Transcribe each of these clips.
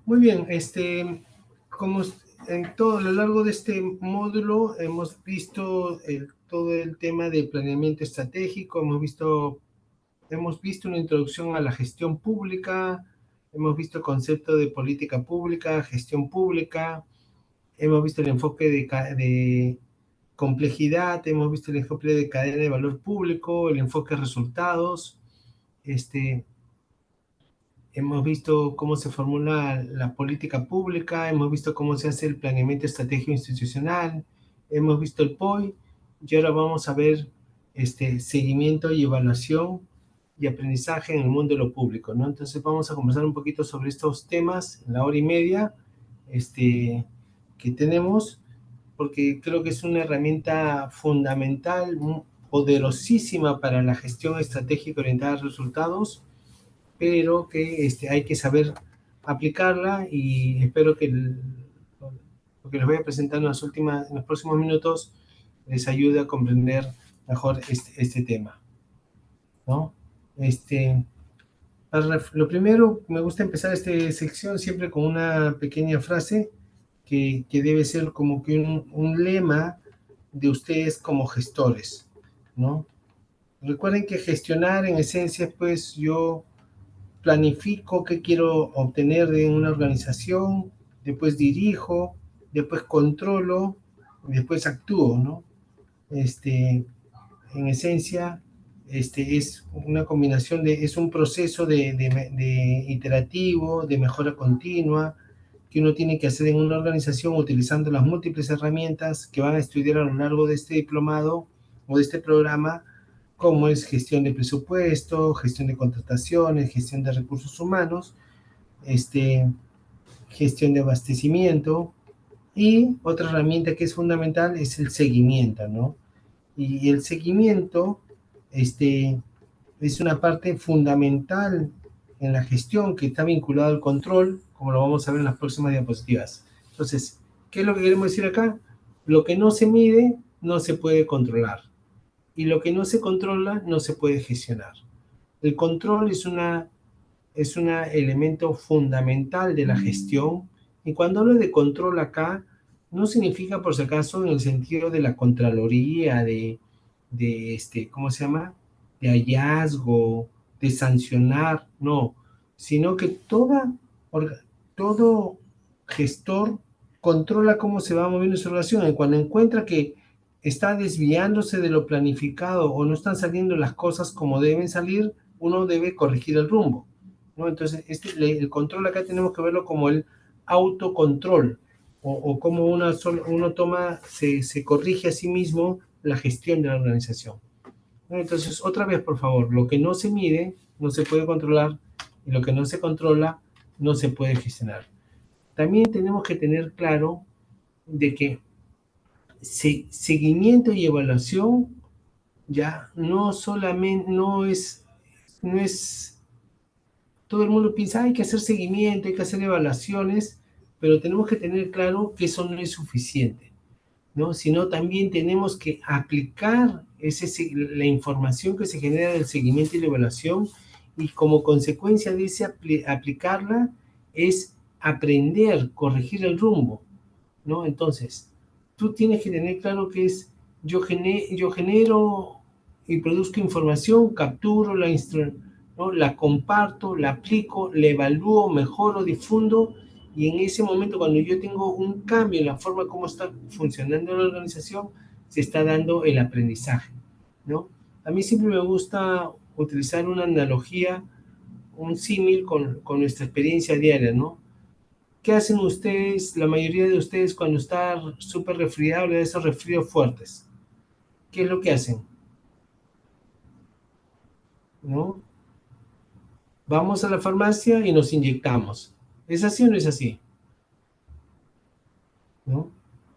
Muy bien, como en todo a lo largo de este módulo hemos visto todo el tema de planeamiento estratégico, hemos visto una introducción a la gestión pública, hemos visto el concepto de política pública, gestión pública, hemos visto el enfoque de complejidad, hemos visto el enfoque de cadena de valor público, el enfoque de resultados, este, hemos visto cómo se formula la política pública, hemos visto cómo se hace el planeamiento estratégico institucional, hemos visto el POI y ahora vamos a ver seguimiento y evaluación y aprendizaje en el mundo de lo público, ¿no? Entonces vamos a conversar un poquito sobre estos temas en la hora y media que tenemos, porque creo que es una herramienta fundamental, poderosísima para la gestión estratégica orientada a resultados, pero que hay que saber aplicarla y espero que lo que les voy a presentar en los próximos minutos les ayude a comprender mejor este tema, ¿no? Este, lo primero, me gusta empezar esta sección siempre con una pequeña frase que debe ser como que un lema de ustedes como gestores, ¿no? Recuerden que gestionar en esencia, pues yo planifico qué quiero obtener de una organización, después dirijo, después controlo, después actúo, ¿no? Este, en esencia, es una combinación es un proceso de iterativo, de mejora continua, que uno tiene que hacer en una organización utilizando las múltiples herramientas que van a estudiar a lo largo de este diplomado o de este programa, como es gestión de presupuesto, gestión de contrataciones, gestión de recursos humanos, este, gestión de abastecimiento, y otra herramienta que es fundamental es el seguimiento, ¿no? Y el seguimiento este, es una parte fundamental en la gestión que está vinculado al control, como lo vamos a ver en las próximas diapositivas. Entonces, ¿qué es lo que queremos decir acá? Lo que no se mide no se puede controlar, y lo que no se controla no se puede gestionar. El control es un elemento fundamental de la gestión, y cuando hablo de control acá, no significa por si acaso en el sentido de la contraloría, ¿cómo se llama? De hallazgo, de sancionar, no, sino que todo gestor controla cómo se va moviendo su relación, y cuando encuentra que está desviándose de lo planificado o no están saliendo las cosas como deben salir, uno debe corregir el rumbo, ¿no? Entonces, el control acá tenemos que verlo como el autocontrol, o como uno se corrige a sí mismo la gestión de la organización, ¿no? Entonces, otra vez, por favor, lo que no se mide no se puede controlar, y lo que no se controla no se puede gestionar. También tenemos que tener claro de que seguimiento y evaluación ya no solamente, no es todo el mundo piensa, hay que hacer seguimiento, hay que hacer evaluaciones, pero tenemos que tener claro que eso no es suficiente, ¿no? Sino también tenemos que aplicar la información que se genera del seguimiento y la evaluación, y como consecuencia de ese aplicarla es aprender, corregir el rumbo, ¿no? Entonces, tú tienes que tener claro que yo genero y produzco información, capturo ¿no? La comparto, la aplico, la evalúo, mejoro, difundo, y en ese momento, cuando yo tengo un cambio en la forma como está funcionando la organización, se está dando el aprendizaje, ¿no? A mí siempre me gusta utilizar una analogía, un símil con nuestra experiencia diaria, ¿no? ¿Qué hacen ustedes, la mayoría de ustedes, cuando está súper resfriado, de esos resfríos fuertes? ¿Qué es lo que hacen? ¿No? Vamos a la farmacia y nos inyectamos. ¿Es así o no es así? ¿No?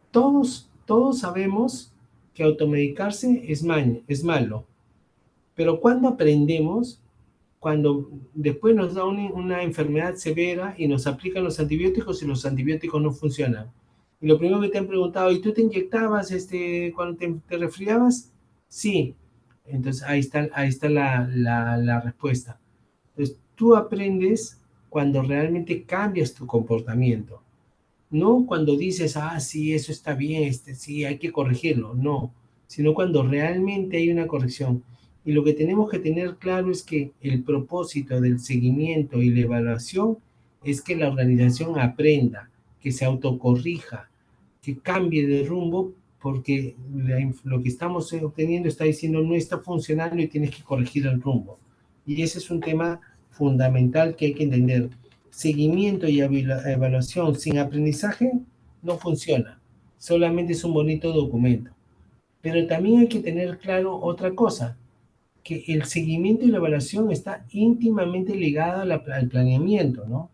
Todos sabemos que automedicarse es malo, pero cuando aprendemos, cuando después nos da una enfermedad severa y nos aplican los antibióticos y los antibióticos no funcionan. Y lo primero que te han preguntado, ¿y tú te inyectabas cuando te resfriabas? Sí. Entonces ahí está la respuesta. Entonces tú aprendes cuando realmente cambias tu comportamiento. No cuando dices, ah, sí, eso está bien, sí, hay que corregirlo, no, sino cuando realmente hay una corrección. Y lo que tenemos que tener claro es que el propósito del seguimiento y la evaluación es que la organización aprenda, que se autocorrija, que cambie de rumbo, porque lo que estamos obteniendo está diciendo no está funcionando y tienes que corregir el rumbo. Y ese es un tema fundamental que hay que entender. Seguimiento y evaluación sin aprendizaje no funciona, solamente es un bonito documento. Pero también hay que tener claro otra cosa, que el seguimiento y la evaluación está íntimamente ligada al planeamiento, ¿no?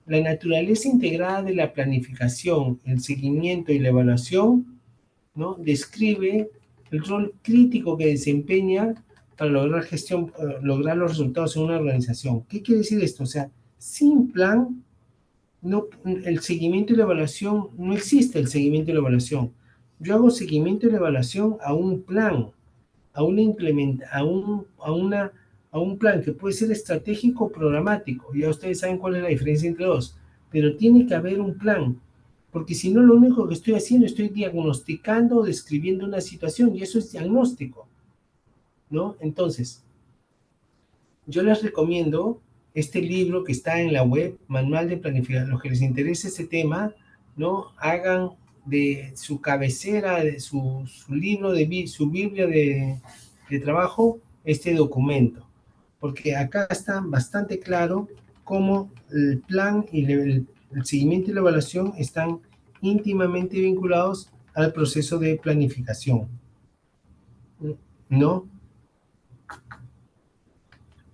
La naturaleza integrada de la planificación, el seguimiento y la evaluación, ¿no? Describe el rol crítico que desempeña para lograr los resultados en una organización. ¿Qué quiere decir esto? O sea, sin plan, no, el seguimiento y la evaluación, no existe el seguimiento y la evaluación. Yo hago seguimiento y la evaluación a un plan, a una implementa, a un plan que puede ser estratégico o programático. Ya ustedes saben cuál es la diferencia entre dos, pero tiene que haber un plan, porque si no, lo único que estoy haciendo, estoy diagnosticando o describiendo una situación, y eso es diagnóstico, ¿no? Entonces, yo les recomiendo este libro que está en la web, Manual de Planificación. Los que les interese ese tema, ¿no? Hagan de su cabecera, de su libro, su Biblia de trabajo, este documento. Porque acá está bastante claro cómo el plan y el seguimiento y la evaluación están íntimamente vinculados al proceso de planificación, ¿no?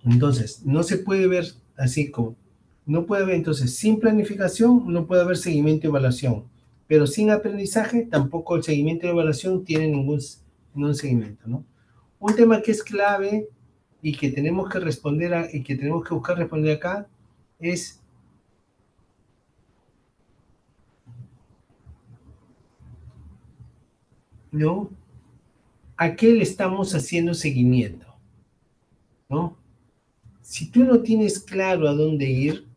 Entonces, no se puede ver así como, no puede haber, entonces, sin planificación no puede haber seguimiento y evaluación, pero sin aprendizaje tampoco el seguimiento y evaluación tienen ningún seguimiento, ¿no? Un tema que es clave y que tenemos que y que tenemos que buscar responder acá es, ¿no? ¿A qué le estamos haciendo seguimiento? ¿No? Si tú no tienes claro a dónde ir,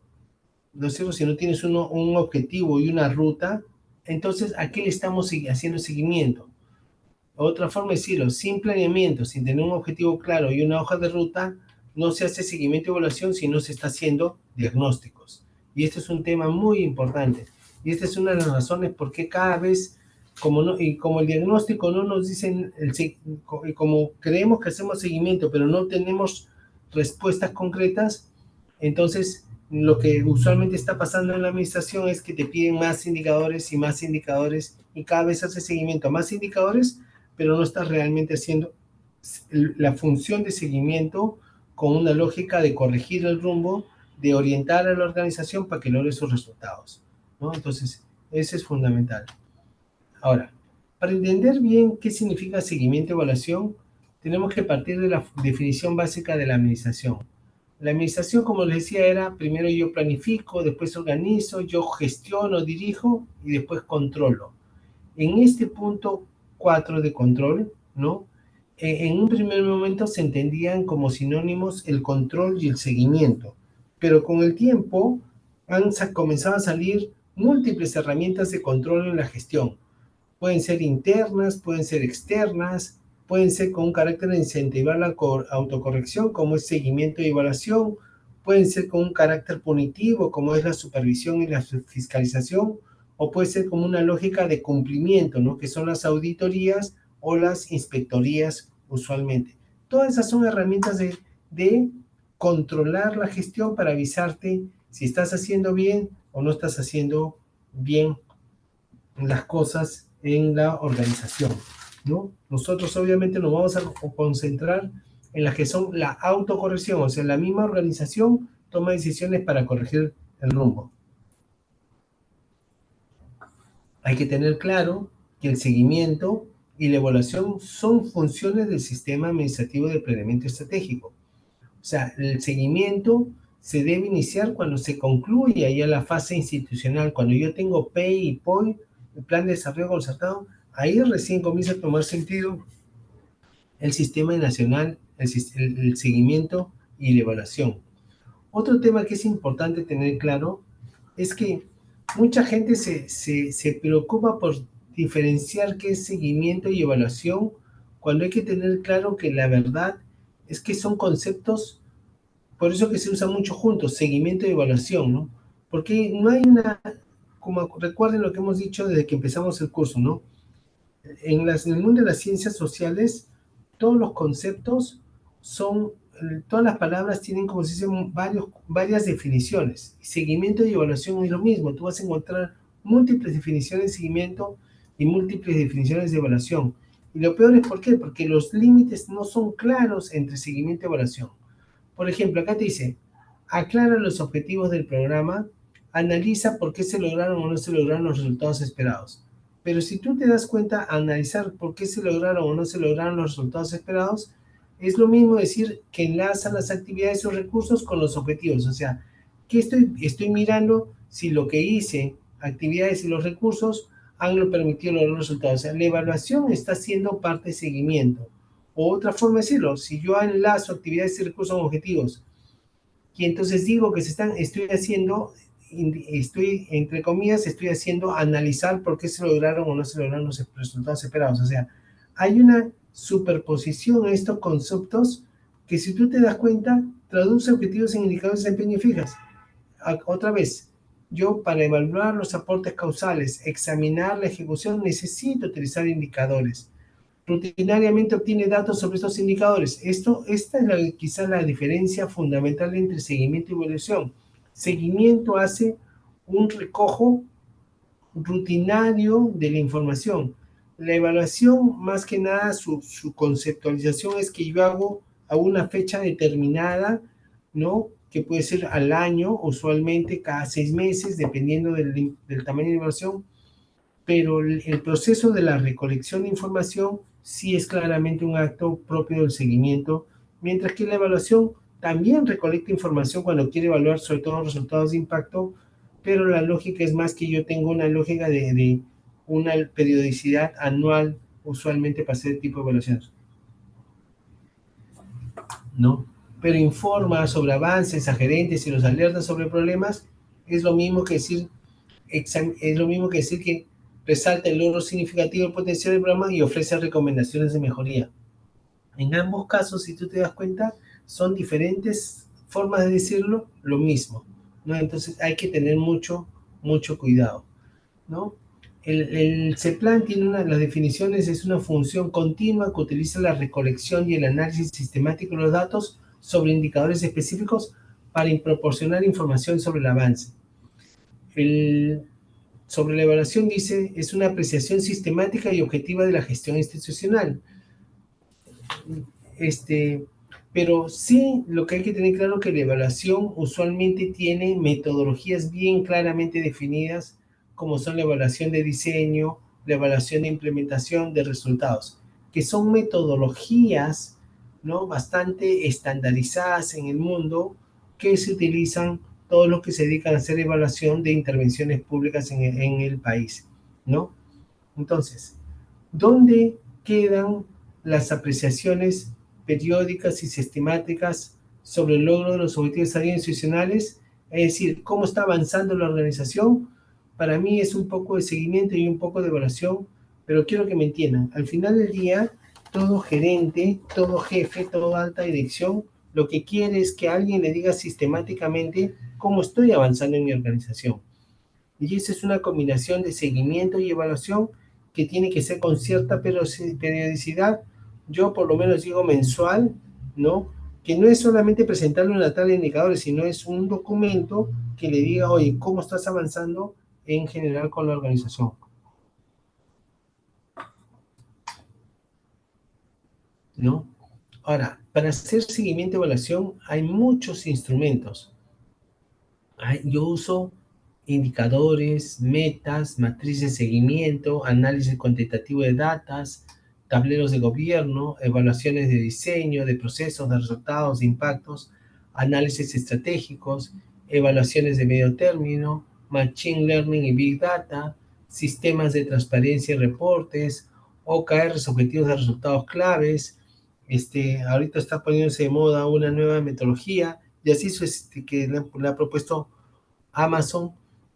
¿no es cierto? Si no tienes un objetivo y una ruta, entonces ¿a qué le estamos haciendo seguimiento? Otra forma de decirlo, sin planeamiento, sin tener un objetivo claro y una hoja de ruta, no se hace seguimiento y evaluación si no se está haciendo diagnósticos. Y este es un tema muy importante. Y esta es una de las razones por qué cada vez, como, no, y como el diagnóstico no nos dicen, como creemos que hacemos seguimiento, pero no tenemos respuestas concretas, entonces lo que usualmente está pasando en la administración es que te piden más indicadores y cada vez hace seguimiento a más indicadores, pero no estás realmente haciendo la función de seguimiento con una lógica de corregir el rumbo, de orientar a la organización para que logre sus resultados, ¿no? Entonces, eso es fundamental. Ahora, para entender bien qué significa seguimiento y evaluación, tenemos que partir de la definición básica de la administración. La administración, como les decía, era primero yo planifico, después organizo, yo gestiono, dirijo y después controlo. En este punto 4 de control, ¿no? En un primer momento se entendían como sinónimos el control y el seguimiento, pero con el tiempo han comenzado a salir múltiples herramientas de control en la gestión. Pueden ser internas, pueden ser externas, pueden ser con un carácter de incentivar la autocorrección, como es seguimiento y evaluación, pueden ser con un carácter punitivo, como es la supervisión y la fiscalización, o puede ser como una lógica de cumplimiento, ¿no? Que son las auditorías o las inspectorías usualmente. Todas esas son herramientas de controlar la gestión para avisarte si estás haciendo bien o no estás haciendo bien las cosas en la organización, ¿no? Nosotros obviamente nos vamos a concentrar en las que son la autocorrección, o sea, la misma organización toma decisiones para corregir el rumbo. Hay que tener claro que el seguimiento y la evaluación son funciones del sistema administrativo de planeamiento estratégico. O sea, el seguimiento se debe iniciar cuando se concluye ya la fase institucional, cuando yo tengo PEI y POI, el Plan de Desarrollo Concertado, ahí recién comienza a tomar sentido el sistema nacional, el seguimiento y la evaluación. Otro tema que es importante tener claro es que mucha gente se preocupa por diferenciar qué es seguimiento y evaluación, cuando hay que tener claro que la verdad es que son conceptos, por eso que se usan mucho juntos, seguimiento y evaluación, ¿no? Porque no hay una, como recuerden lo que hemos dicho desde que empezamos el curso, ¿no? En el mundo de las ciencias sociales, todos los conceptos son, todas las palabras tienen, como se dice, varias definiciones. Seguimiento y evaluación es lo mismo. Tú vas a encontrar múltiples definiciones de seguimiento y múltiples definiciones de evaluación. Y lo peor es ¿por qué? Porque los límites no son claros entre seguimiento y evaluación. Por ejemplo, acá te dice, aclara los objetivos del programa, analiza por qué se lograron o no se lograron los resultados esperados. Pero si tú te das cuenta, analizar por qué se lograron o no se lograron los resultados esperados, es lo mismo decir que enlazan las actividades o recursos con los objetivos. O sea, que estoy mirando si lo que hice, actividades y los recursos, han lo permitido lograr los resultados. O sea, la evaluación está siendo parte de seguimiento. O otra forma de decirlo, si yo enlazo actividades y recursos con objetivos, y entonces digo que entre comillas, estoy haciendo analizar por qué se lograron o no se lograron los resultados esperados. O sea, hay una superposición en estos conceptos que si tú te das cuenta, traduce objetivos en indicadores de desempeño y fijas. Otra vez, yo para evaluar los aportes causales, examinar la ejecución, necesito utilizar indicadores. Rutinariamente obtiene datos sobre estos indicadores. Esta es quizás la diferencia fundamental entre seguimiento y evaluación. Seguimiento hace un recojo rutinario de la información. La evaluación, más que nada, su conceptualización es que yo hago a una fecha determinada, ¿no? Que puede ser al año, usualmente cada 6 meses, dependiendo del tamaño de la evaluación, pero el proceso de la recolección de información sí es claramente un acto propio del seguimiento, mientras que la evaluación también recolecta información cuando quiere evaluar sobre todo los resultados de impacto, pero la lógica es más que yo tengo una lógica de una periodicidad anual usualmente para hacer tipo de evaluaciones, ¿no? Pero informa sobre avances a gerentes y los alerta sobre problemas, es lo mismo que decir es lo mismo que decir que resalta el logro significativo del potencial del programa y ofrece recomendaciones de mejoría. En ambos casos, si tú te das cuenta, son diferentes formas de decirlo, lo mismo, ¿no? Entonces hay que tener mucho cuidado, ¿no? El CEPLAN tiene las definiciones, es una función continua que utiliza la recolección y el análisis sistemático de los datos sobre indicadores específicos para proporcionar información sobre el avance. Sobre la evaluación dice, es una apreciación sistemática y objetiva de la gestión institucional. Pero sí, lo que hay que tener claro es que la evaluación usualmente tiene metodologías bien claramente definidas, como son la evaluación de diseño, la evaluación de implementación de resultados, que son metodologías, ¿no? Bastante estandarizadas en el mundo que se utilizan todos los que se dedican a hacer evaluación de intervenciones públicas en el país, ¿no? Entonces, ¿dónde quedan las apreciaciones periódicas y sistemáticas sobre el logro de los objetivos institucionales? Es decir, cómo está avanzando la organización. Para mí es un poco de seguimiento y un poco de evaluación, pero quiero que me entiendan. Al final del día, todo gerente, todo jefe, toda alta dirección, lo que quiere es que alguien le diga sistemáticamente cómo estoy avanzando en mi organización. Y esa es una combinación de seguimiento y evaluación que tiene que ser con cierta periodicidad. Yo por lo menos digo mensual, ¿no? Que no es solamente presentarle una tabla de indicadores, sino es un documento que le diga, oye, ¿cómo estás avanzando en general con la organización? ¿No? Ahora, para hacer seguimiento y evaluación hay muchos instrumentos. Yo uso indicadores, metas, matrices de seguimiento, análisis cuantitativo de datos, tableros de gobierno, evaluaciones de diseño, de procesos, de resultados, de impactos, análisis estratégicos, evaluaciones de medio término, machine learning y big data, sistemas de transparencia y reportes, OKRs, objetivos de resultados claves. Ahorita está poniéndose de moda una nueva metodología y así que le ha propuesto Amazon.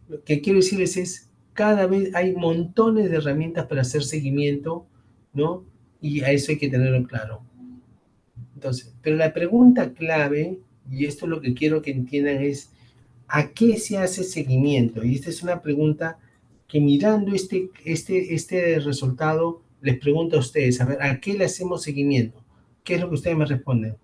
Lo que quiero decirles es, cada vez hay montones de herramientas para hacer seguimiento, ¿no? Y a eso hay que tenerlo claro. Entonces, pero la pregunta clave, y esto es lo que quiero que entiendan, es ¿a qué se hace seguimiento? Y esta es una pregunta que mirando este resultado, les pregunto a ustedes, a ver, ¿a qué le hacemos seguimiento? ¿Qué es lo que ustedes me responden?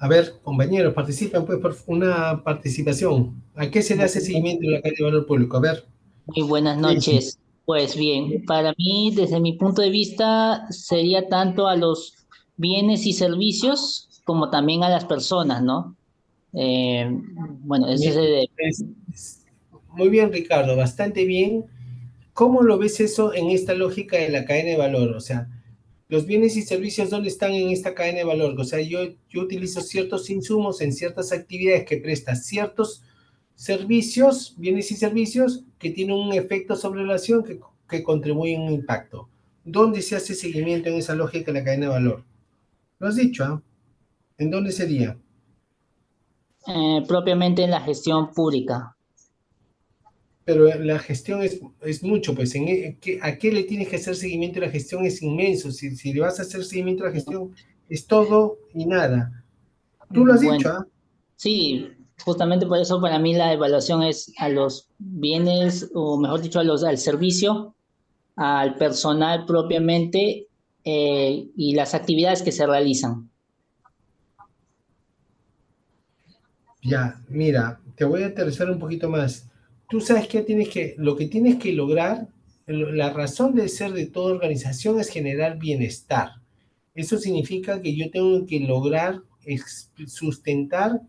A ver, compañeros, participen pues por una participación. ¿A qué se le hace Bueno, seguimiento en la calle de valor público? A ver, muy buenas Daisy. noches. Pues bien, para mí, desde mi punto de vista, sería tanto a los bienes y servicios como también a las personas, ¿no? Eh, bueno, ese es Me- el... Muy bien, Ricardo, bastante bien. ¿Cómo lo ves eso en esta lógica de la cadena de valor? O sea, los bienes y servicios, ¿dónde están en esta cadena de valor? O sea, yo utilizo ciertos insumos en ciertas actividades que prestan ciertos servicios, bienes y servicios, que tienen un efecto sobre la relación que contribuyen a un impacto. ¿Dónde se hace seguimiento en esa lógica de la cadena de valor? Lo has dicho, ¿ah? ¿En dónde sería? propiamente en la gestión pública. Pero la gestión es mucho, pues ¿a qué le tienes que hacer seguimiento? La gestión es inmenso. Si le vas a hacer seguimiento a la gestión, es todo y nada. Tú lo has Bueno, dicho, ¿ah? sí, justamente por eso para mí la evaluación es a los bienes, o mejor dicho, al servicio, al personal propiamente y las actividades que se realizan. Ya, mira, te voy a aterrizar un poquito más. Tú sabes que lo que tienes que lograr, la razón de ser de toda organización es generar bienestar. Eso significa que yo tengo que lograr sustentar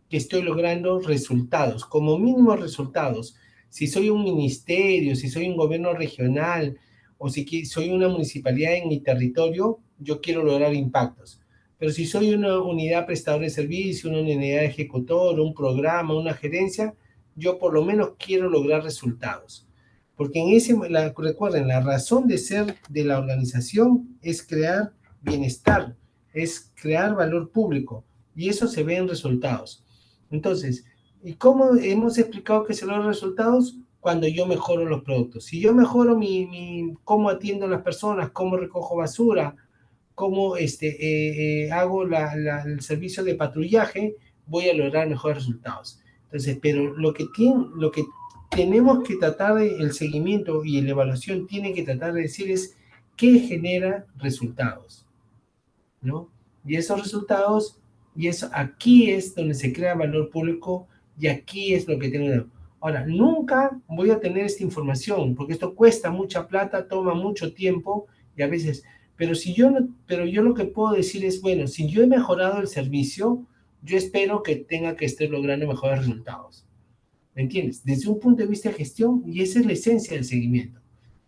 que estoy logrando resultados, como mínimo resultados. Si soy un ministerio, si soy un gobierno regional o si soy una municipalidad en mi territorio, yo quiero lograr impactos. Pero si soy una unidad prestadora de servicio, una unidad ejecutora, un programa, una gerencia, yo por lo menos quiero lograr resultados. Porque recuerden, la razón de ser de la organización es crear bienestar, es crear valor público y eso se ve en resultados. Entonces, ¿y cómo hemos explicado que se logran resultados? Cuando yo mejoro los productos. Si yo mejoro cómo atiendo a las personas, cómo recojo basura, cómo hago el servicio de patrullaje, voy a lograr mejores resultados. Entonces, pero lo que tenemos que tratar de, el seguimiento y la evaluación tiene que tratar de decir es qué genera resultados, ¿no? Y esos resultados, y eso aquí es donde se crea valor público y aquí es lo que tengo. Ahora, nunca voy a tener esta información porque esto cuesta mucha plata, toma mucho tiempo y a veces, pero si yo no, pero yo lo que puedo decir es, bueno, si yo he mejorado el servicio, yo espero que tenga que estar logrando mejores resultados. ¿Me entiendes? Desde un punto de vista de gestión, y esa es la esencia del seguimiento.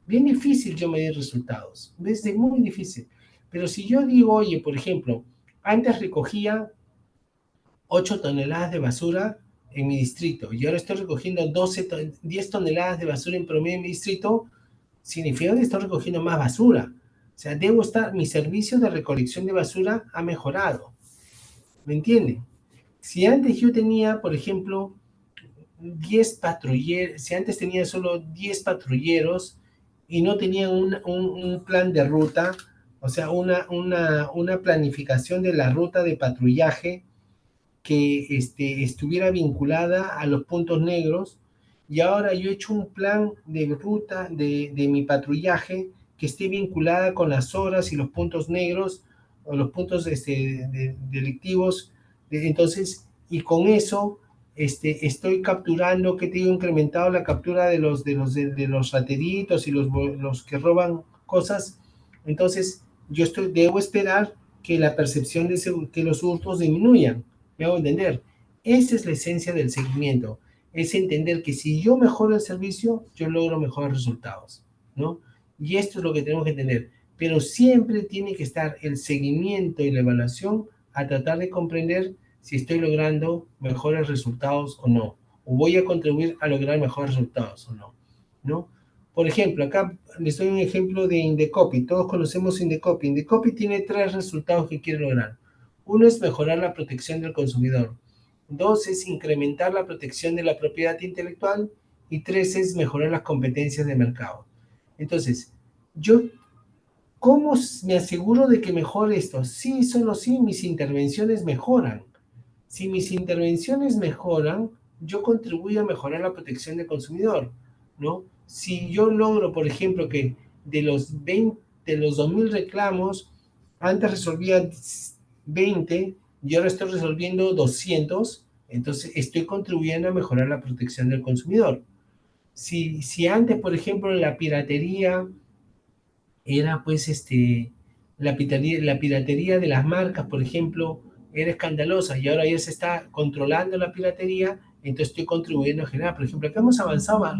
Bien difícil yo medir resultados, desde muy difícil. Pero si yo digo, oye, por ejemplo, antes recogía 8 toneladas de basura en mi distrito y ahora estoy recogiendo 10 toneladas de basura en promedio en mi distrito, significa que estoy recogiendo más basura. O sea, mi servicio de recolección de basura ha mejorado. ¿Me entienden? Si antes yo tenía, por ejemplo, 10 patrulleros, si antes tenía solo 10 patrulleros y no tenía un plan de ruta, o sea, una planificación de la ruta de patrullaje que estuviera vinculada a los puntos negros, y ahora yo he hecho un plan de ruta de mi patrullaje que esté vinculada con las horas y los puntos negros o los puntos delictivos. Entonces, y con eso estoy capturando, que tengo incrementado la captura de los rateritos y los que roban cosas, entonces debo esperar que la percepción que los hurtos disminuyan. ¿Me hago entender? Esa es la esencia del seguimiento. Es entender que si yo mejoro el servicio, yo logro mejores resultados, ¿no? Y esto es lo que tenemos que entender. Pero siempre tiene que estar el seguimiento y la evaluación a tratar de comprender si estoy logrando mejores resultados o no, o voy a contribuir a lograr mejores resultados o no, ¿no? Por ejemplo, acá les doy un ejemplo de Indecopy. Todos conocemos Indecopy. Indecopy tiene 3 resultados que quiere lograr. Uno es mejorar la protección del consumidor. 2 es incrementar la protección de la propiedad intelectual. Y 3 es mejorar las competencias de mercado. Entonces, yo, ¿cómo me aseguro de que mejore esto? Sí, solo sí, mis intervenciones mejoran. Si mis intervenciones mejoran, yo contribuyo a mejorar la protección del consumidor, ¿no? Si yo logro, por ejemplo, que de los 20, de los 2000 reclamos, antes resolvía 20 y ahora estoy resolviendo 200, entonces estoy contribuyendo a mejorar la protección del consumidor. Si antes, por ejemplo, la piratería era pues la piratería de las marcas, por ejemplo, era escandalosa y ahora ya se está controlando la piratería, entonces estoy contribuyendo a generar, por ejemplo, acá hemos avanzado a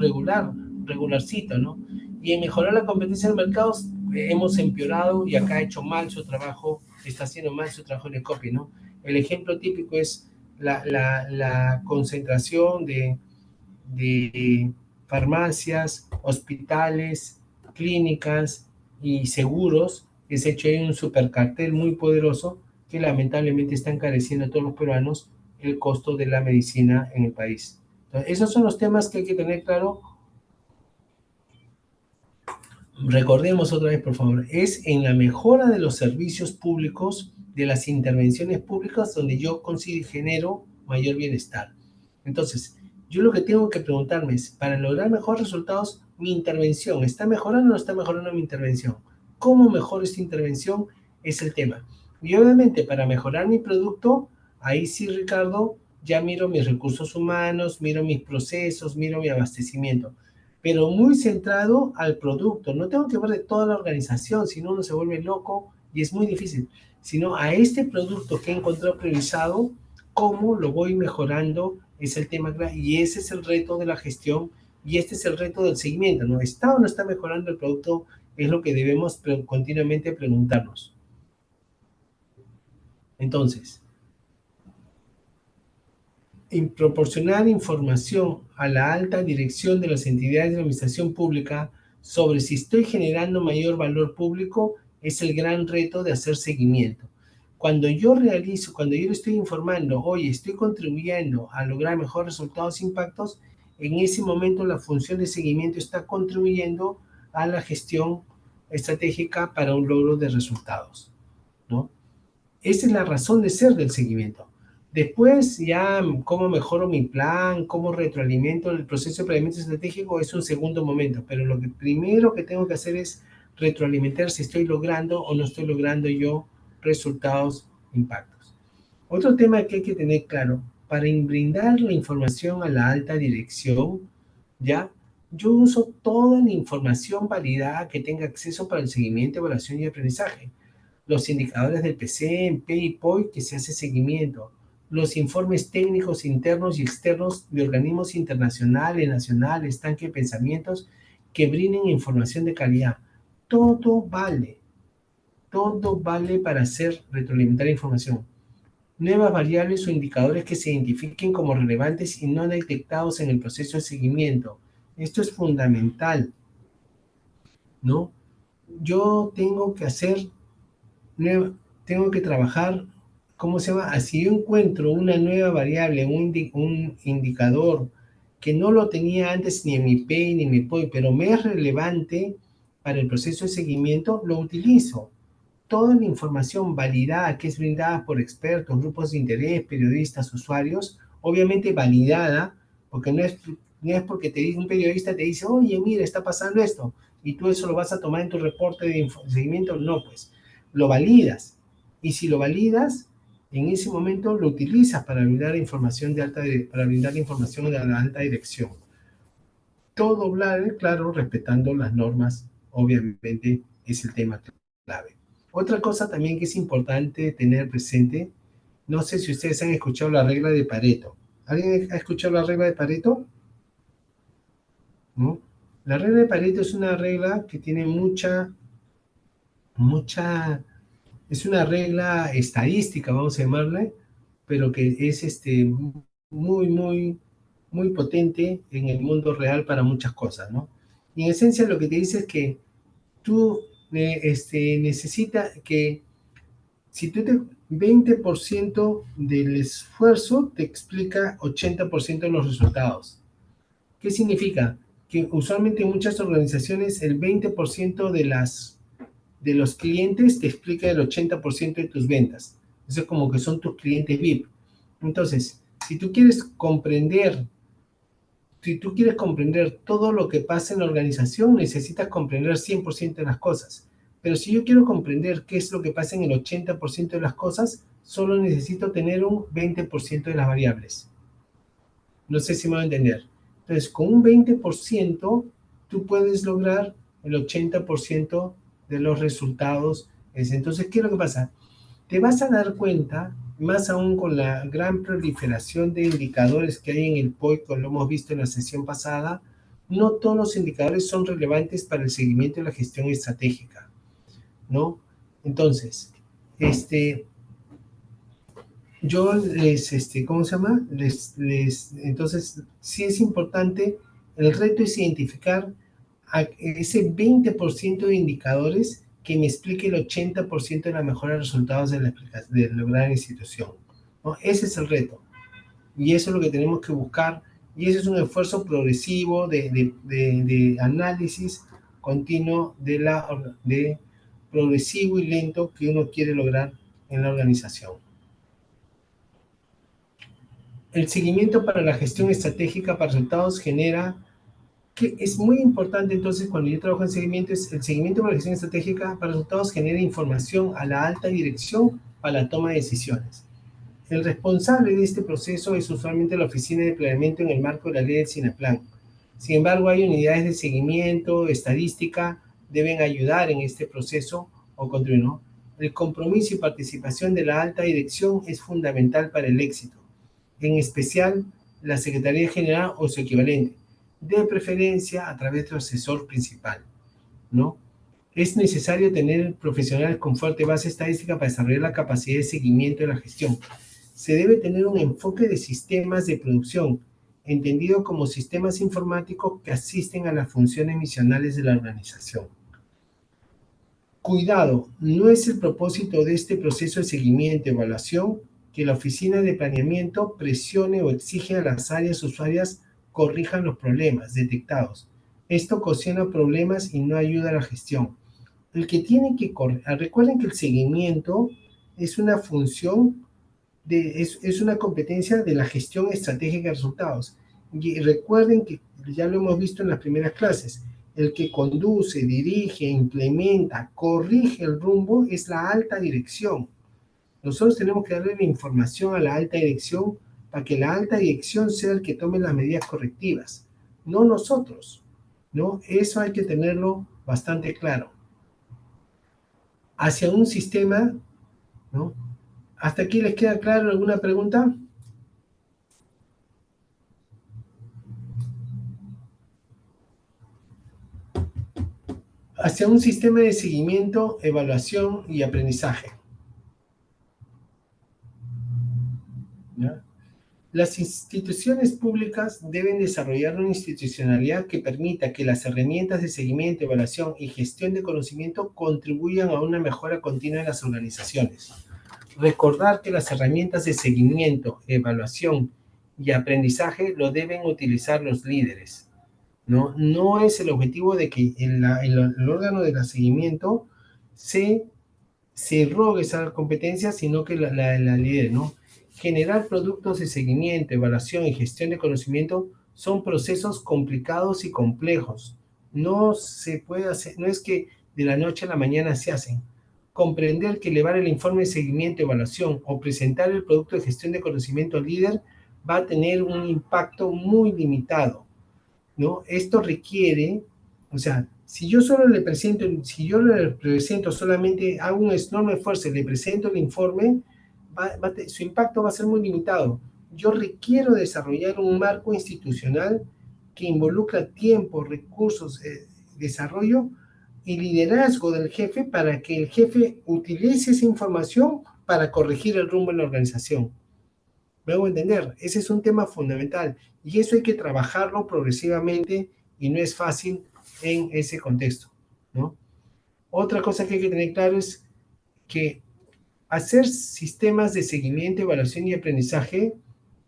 regularcito, ¿no? Y en mejorar la competencia de mercados hemos empeorado y acá ha hecho mal su trabajo, está haciendo mal su trabajo en el copy, ¿no? El ejemplo típico es la concentración de farmacias, hospitales, clínicas y seguros, que se ha hecho ahí un supercartel muy poderoso que lamentablemente está encareciendo a todos los peruanos el costo de la medicina en el país. Entonces, esos son los temas que hay que tener claro. Recordemos otra vez, por favor, es en la mejora de los servicios públicos, de las intervenciones públicas, donde yo consigo y genero mayor bienestar. Entonces, yo lo que tengo que preguntarme es, para lograr mejores resultados, mi intervención, ¿está mejorando o no está mejorando mi intervención? ¿Cómo mejoro esta intervención? Es el tema. Y obviamente, para mejorar mi producto, ahí sí, Ricardo, ya miro mis recursos humanos, miro mis procesos, miro mi abastecimiento, pero muy centrado al producto. No tengo que ver de toda la organización, si no uno se vuelve loco y es muy difícil, sino a este producto que he encontrado priorizado, cómo lo voy mejorando, es el tema, y ese es el reto de la gestión y este es el reto del seguimiento, ¿no? ¿Está o no está mejorando el producto? Es lo que debemos continuamente preguntarnos. Entonces, proporcionar información a la alta dirección de las entidades de la administración pública sobre si estoy generando mayor valor público es el gran reto de hacer seguimiento. Cuando yo le estoy informando, oye, estoy contribuyendo a lograr mejores resultados e impactos, en ese momento la función de seguimiento está contribuyendo a la gestión estratégica para un logro de resultados, ¿no? Esa es la razón de ser del seguimiento. Después, ya cómo mejoro mi plan, cómo retroalimento el proceso de planeamiento estratégico es un segundo momento, pero lo que primero que tengo que hacer es retroalimentar si estoy logrando o no estoy logrando yo resultados, impactos. Otro tema que hay que tener claro, para brindar la información a la alta dirección, ¿ya? Yo uso toda la información validada que tenga acceso para el seguimiento, evaluación y aprendizaje, los indicadores del PC, P y POI que se hace seguimiento, los informes técnicos internos y externos de organismos internacionales, nacionales, tanque de pensamientos que brinden información de calidad. Todo vale para hacer retroalimentar información. Nuevas variables o indicadores que se identifiquen como relevantes y no detectados en el proceso de seguimiento. Esto es fundamental, ¿no? Yo tengo que hacer tengo que trabajar, ¿cómo se llama? Si yo encuentro una nueva variable, un indicador que no lo tenía antes ni en mi PEI ni en mi POI, pero me es relevante para el proceso de seguimiento, lo utilizo. Toda la información validada que es brindada por expertos, grupos de interés, periodistas, usuarios, obviamente validada, porque no es porque un periodista te dice, oye, mira, está pasando esto, y tú eso lo vas a tomar en tu reporte de seguimiento, no, pues lo validas. Y si lo validas, en ese momento lo utilizas para brindar información para brindar información de la alta dirección. Todo claro, respetando las normas, obviamente, es el tema clave. Otra cosa también que es importante tener presente, no sé si ustedes han escuchado la regla de Pareto. ¿Alguien ha escuchado la regla de Pareto? ¿No? La regla de Pareto es una regla que tiene es una regla estadística, vamos a llamarle, pero que es muy, muy, muy potente en el mundo real para muchas cosas, ¿no? Y en esencia lo que te dice es que tú necesitas que si tú te 20% del esfuerzo te explica 80% de los resultados. ¿Qué significa? Que usualmente en muchas organizaciones el 20% de los clientes te explica el 80% de tus ventas. Eso es como que son tus clientes VIP. Entonces, si tú quieres comprender todo lo que pasa en la organización, necesitas comprender 100% de las cosas. Pero si yo quiero comprender qué es lo que pasa en el 80% de las cosas, solo necesito tener un 20% de las variables. No sé si me va a entender. Entonces, con un 20%, tú puedes lograr el 80% de los resultados. Entonces, ¿qué es lo que pasa? Te vas a dar cuenta, más aún con la gran proliferación de indicadores que hay en el POI, como lo hemos visto en la sesión pasada, no todos los indicadores son relevantes para el seguimiento de la gestión estratégica, ¿no? Entonces, yo ¿cómo se llama? Entonces, sí es importante, el reto es identificar a ese 20% de indicadores que me explique el 80% de la mejora de resultados de lograr la institución, ¿no? Ese es el reto. Y eso es lo que tenemos que buscar. Y ese es un esfuerzo progresivo de análisis continuo de progresivo y lento que uno quiere lograr en la organización. El seguimiento para la gestión estratégica para resultados genera, que es muy importante entonces cuando yo trabajo en seguimiento, es el seguimiento para la gestión estratégica para resultados genera información a la alta dirección para la toma de decisiones. El responsable de este proceso es usualmente la oficina de planeamiento en el marco de la ley del Cineplan. Sin embargo, hay unidades de seguimiento, estadística, deben ayudar en este proceso o contribuir, ¿no? El compromiso y participación de la alta dirección es fundamental para el éxito, en especial la Secretaría General o su equivalente, de preferencia a través de su asesor principal, ¿no? Es necesario tener profesionales con fuerte base estadística para desarrollar la capacidad de seguimiento de la gestión. Se debe tener un enfoque de sistemas de producción, entendido como sistemas informáticos que asisten a las funciones misionales de la organización. Cuidado, no es el propósito de este proceso de seguimiento y evaluación que la oficina de planeamiento presione o exige a las áreas usuarias corrijan los problemas detectados. Esto ocasiona problemas y no ayuda a la gestión. El que tiene que recuerden que el seguimiento es una función, es una competencia de la gestión estratégica de resultados. Y recuerden que ya lo hemos visto en las primeras clases, el que conduce, dirige, implementa, corrige el rumbo es la alta dirección. Nosotros tenemos que darle la información a la alta dirección para que la alta dirección sea el que tome las medidas correctivas, no nosotros, ¿no? Eso hay que tenerlo bastante claro. Hacia un sistema, ¿no? ¿Hasta aquí les queda claro alguna pregunta? Hacia un sistema de seguimiento, evaluación y aprendizaje, ¿ya? Las instituciones públicas deben desarrollar una institucionalidad que permita que las herramientas de seguimiento, evaluación y gestión de conocimiento contribuyan a una mejora continua en las organizaciones. Recordar que las herramientas de seguimiento, evaluación y aprendizaje lo deben utilizar los líderes, ¿no? No es el objetivo de que el órgano de seguimiento se rogue esa competencia, sino que la lidere, ¿no? Generar productos de seguimiento, evaluación y gestión de conocimiento son procesos complicados y complejos. No se puede hacer, no es que de la noche a la mañana se hacen. Comprender que elevar el informe de seguimiento, evaluación o presentar el producto de gestión de conocimiento al líder va a tener un impacto muy limitado, ¿no? Esto requiere, o sea, Si yo solo le presento, si yo le presento solamente, hago un enorme esfuerzo y le presento el informe, su impacto va a ser muy limitado. Yo requiero desarrollar un marco institucional que involucra tiempo, recursos, desarrollo y liderazgo del jefe para que el jefe utilice esa información para corregir el rumbo en la organización. ¿Me hago entender? Ese es un tema fundamental y eso hay que trabajarlo progresivamente y no es fácil en ese contexto, ¿no? Otra cosa que hay que tener claro es que hacer sistemas de seguimiento, evaluación y aprendizaje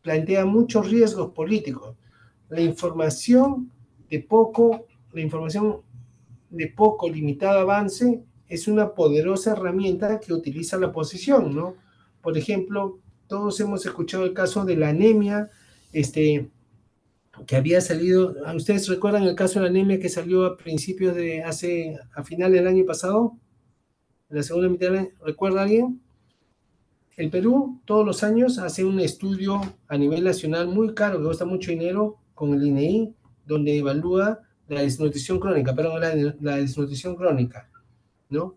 plantea muchos riesgos políticos. La información la información de poco limitado avance es una poderosa herramienta que utiliza la oposición, ¿no? Por ejemplo, todos hemos escuchado el caso de la anemia, que había salido, ¿ustedes recuerdan el caso de la anemia que salió a principios a final del año pasado? En la segunda mitad del año, ¿recuerda alguien? El Perú todos los años hace un estudio a nivel nacional muy caro, que cuesta mucho dinero, con el INEI, donde evalúa la desnutrición crónica, la desnutrición crónica, ¿no?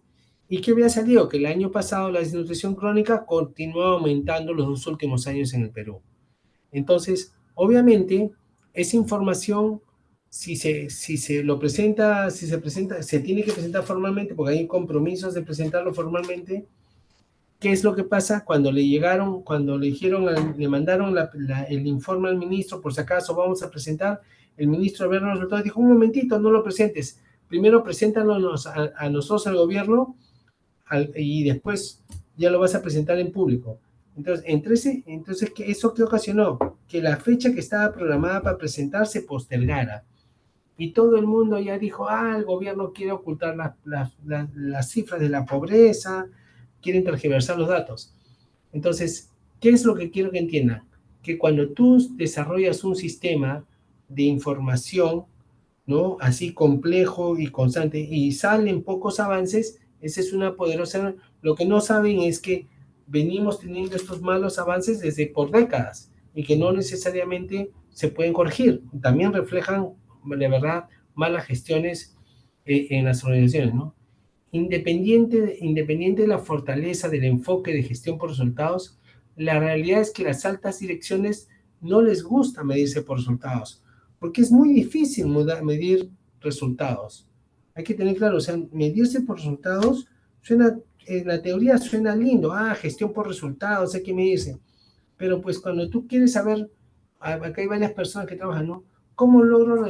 ¿Y qué había salido? Que el año pasado la desnutrición crónica continuó aumentando los 2 últimos años en el Perú. Entonces, obviamente, esa información, si se lo presenta, si se presenta, se tiene que presentar formalmente, porque hay compromisos de presentarlo formalmente. ¿Qué es lo que pasa? Cuando le dijeron, le mandaron el informe al ministro, por si acaso vamos a presentar, el ministro al ver los resultados dijo, un momentito, no lo presentes, primero preséntanos a nosotros, al gobierno, y después ya lo vas a presentar en público. Entonces ¿eso qué ocasionó? Que la fecha que estaba programada para presentar se postergara. Y todo el mundo ya dijo, el gobierno quiere ocultar las cifras de la pobreza, quieren tergiversar los datos. Entonces, ¿qué es lo que quiero que entiendan? Que cuando tú desarrollas un sistema de información, ¿no? Así complejo y constante, y salen pocos avances, esa es una poderosa... Lo que no saben es que venimos teniendo estos malos avances desde por décadas y que no necesariamente se pueden corregir. También reflejan, de verdad, malas gestiones en las organizaciones, ¿no? Independiente de la fortaleza del enfoque de gestión por resultados, la realidad es que las altas direcciones no les gusta medirse por resultados, porque es muy difícil medir resultados. Hay que tener claro, o sea, medirse por resultados suena, en la teoría suena lindo, gestión por resultados, hay que medirse, pero pues cuando tú quieres saber, acá hay varias personas que trabajan, ¿no? ¿Cómo logro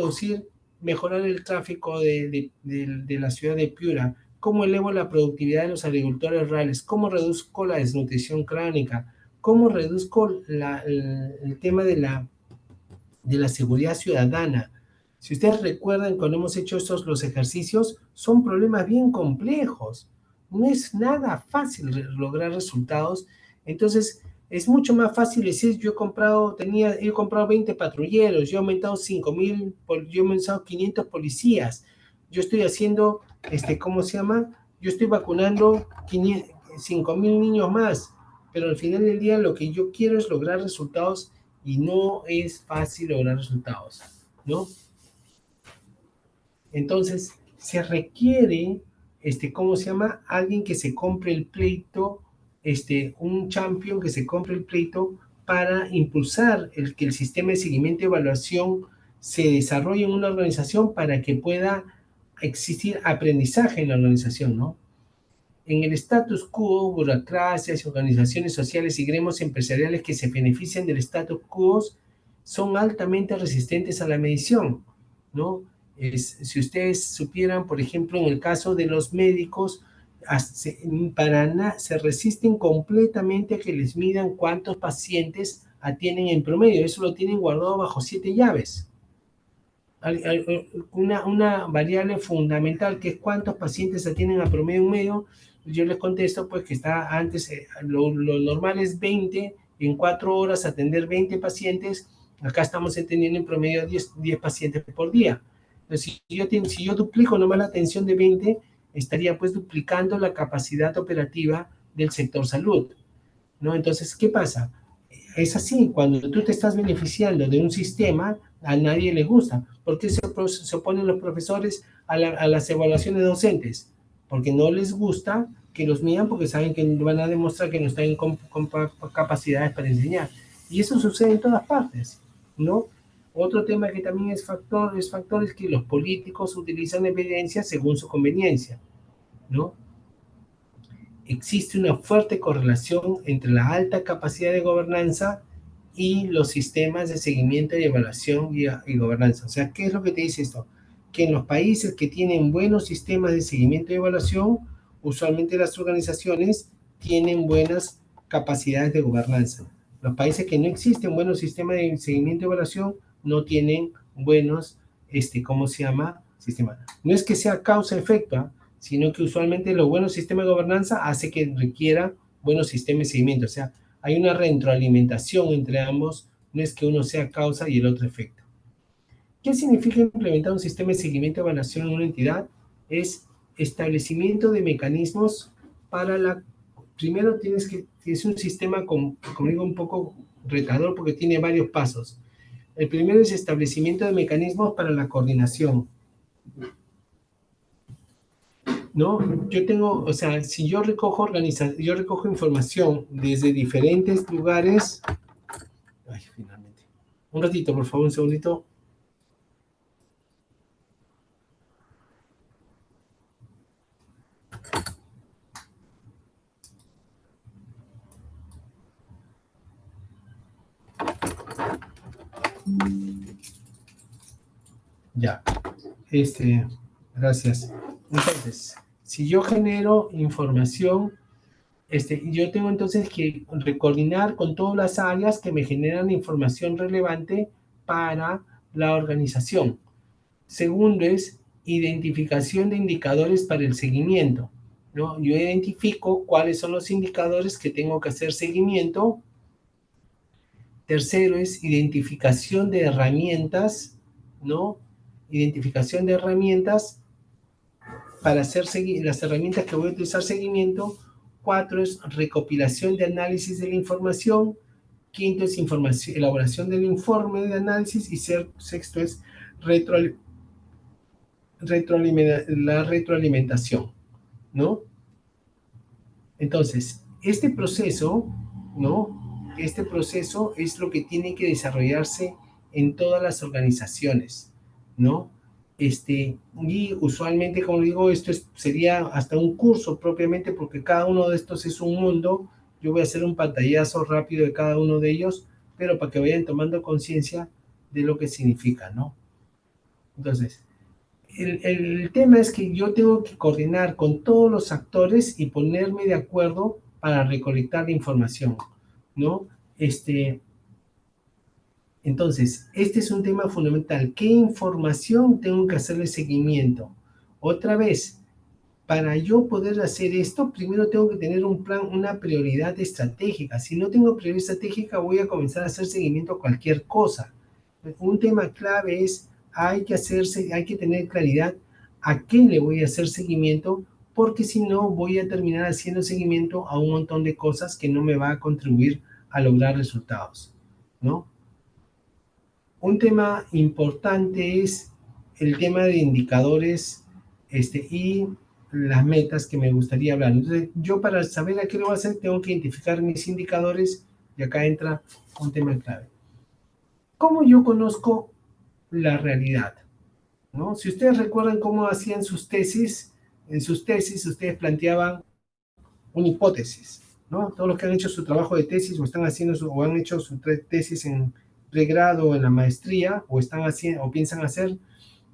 mejorar el tráfico de la ciudad de Piura? ¿Cómo elevo la productividad de los agricultores rurales? ¿Cómo reduzco la desnutrición crónica? ¿Cómo reduzco el tema de la seguridad ciudadana? Si ustedes recuerdan, cuando hemos hecho los ejercicios, son problemas bien complejos. No es nada fácil lograr resultados. Entonces, es mucho más fácil decir, yo he comprado 20 patrulleros, yo he aumentado 5,000, yo he aumentado 500 policías, yo estoy haciendo, ¿cómo se llama? Yo estoy vacunando 5,000 niños más, pero al final del día lo que yo quiero es lograr resultados y no es fácil lograr resultados, ¿no? Entonces, se requiere, ¿cómo se llama? Alguien que se compre el pleito, un champion que se compre el pleito para impulsar que el sistema de seguimiento y evaluación se desarrolle en una organización para que pueda existir aprendizaje en la organización, ¿no? En el status quo, burocracias, organizaciones sociales y gremios empresariales que se benefician del status quo son altamente resistentes a la medición, ¿no? Si ustedes supieran, por ejemplo, en el caso de los médicos, se resisten completamente a que les midan cuántos pacientes atienden en promedio. Eso lo tienen guardado bajo 7 llaves. Una variable fundamental que es cuántos pacientes atienden a promedio un medio, yo les contesto pues que está antes, lo normal es 20, en 4 horas atender 20 pacientes, acá estamos atendiendo en promedio 10 pacientes por día. Entonces, si yo duplico nomás la atención de 20, estaría pues duplicando la capacidad operativa del sector salud, ¿no? Entonces, ¿qué pasa? Es así, cuando tú te estás beneficiando de un sistema, A nadie le gusta. ¿Por qué se oponen los profesores a las evaluaciones docentes? Porque no les gusta que los midan, porque saben que van a demostrar que no están con capacidades para enseñar. Y eso sucede en todas partes, ¿no? Otro tema que también es factor es que los políticos utilizan evidencia según su conveniencia, ¿no? Existe una fuerte correlación entre la alta capacidad de gobernanza y los sistemas de seguimiento y evaluación y gobernanza. O sea, ¿qué es lo que te dice esto? Que en los países que tienen buenos sistemas de seguimiento y evaluación, usualmente las organizaciones tienen buenas capacidades de gobernanza. Los países que no existen buenos sistemas de seguimiento y evaluación no tienen buenos, ¿cómo se llama? Sistema. No es que sea causa-efecto, ¿eh? Sino que usualmente los buenos sistemas de gobernanza hace que requiera buenos sistemas de seguimiento. O sea, hay una retroalimentación entre ambos, no es que uno sea causa y el otro efecto. ¿Qué significa implementar un sistema de seguimiento y evaluación en una entidad? Es establecimiento de mecanismos para la... Primero es un sistema, como digo, un poco retador porque tiene varios pasos. El primero es establecimiento de mecanismos para la coordinación, ¿no? Yo tengo, o sea, si yo yo recojo información desde diferentes lugares. Ay, finalmente. Un ratito, por favor, un segundito. Ya, gracias. Entonces, si yo genero información, yo tengo entonces que coordinar con todas las áreas que me generan información relevante para la organización. Segundo es identificación de indicadores para el seguimiento, ¿no? Yo identifico cuáles son los indicadores que tengo que hacer seguimiento. Tercero es identificación de herramientas, ¿no? Identificación de herramientas para hacer las herramientas que voy a utilizar seguimiento. Cuatro es recopilación de análisis de la información. Quinto es elaboración del informe de análisis. Y sexto es la retroalimentación, ¿no? Entonces, este proceso, ¿no? Este proceso es lo que tiene que desarrollarse en todas las organizaciones, ¿no? Y usualmente, como digo, sería hasta un curso propiamente, porque cada uno de estos es un mundo. Yo voy a hacer un pantallazo rápido de cada uno de ellos, pero para que vayan tomando conciencia de lo que significa, ¿no? Entonces, el tema es que yo tengo que coordinar con todos los actores y ponerme de acuerdo para recolectar la información, ¿no? Entonces, este es un tema fundamental. ¿Qué información tengo que hacerle seguimiento? Otra vez, para yo poder hacer esto, primero tengo que tener un plan, una prioridad estratégica. Si no tengo prioridad estratégica, voy a comenzar a hacer seguimiento a cualquier cosa. Un tema clave es, hay que tener claridad a qué le voy a hacer seguimiento, porque si no, voy a terminar haciendo seguimiento a un montón de cosas que no me va a contribuir a lograr resultados, ¿no? Un tema importante es el tema de indicadores, y las metas que me gustaría hablar. Entonces, yo para saber a qué lo voy a hacer, tengo que identificar mis indicadores, y acá entra un tema clave. ¿Cómo yo conozco la realidad? ¿No? Si ustedes recuerdan cómo hacían sus tesis, en sus tesis ustedes planteaban una hipótesis, ¿no? Todos los que han hecho su trabajo de tesis o están haciendo o han hecho su tesis en pregrado o en la maestría o están haciendo o piensan hacer,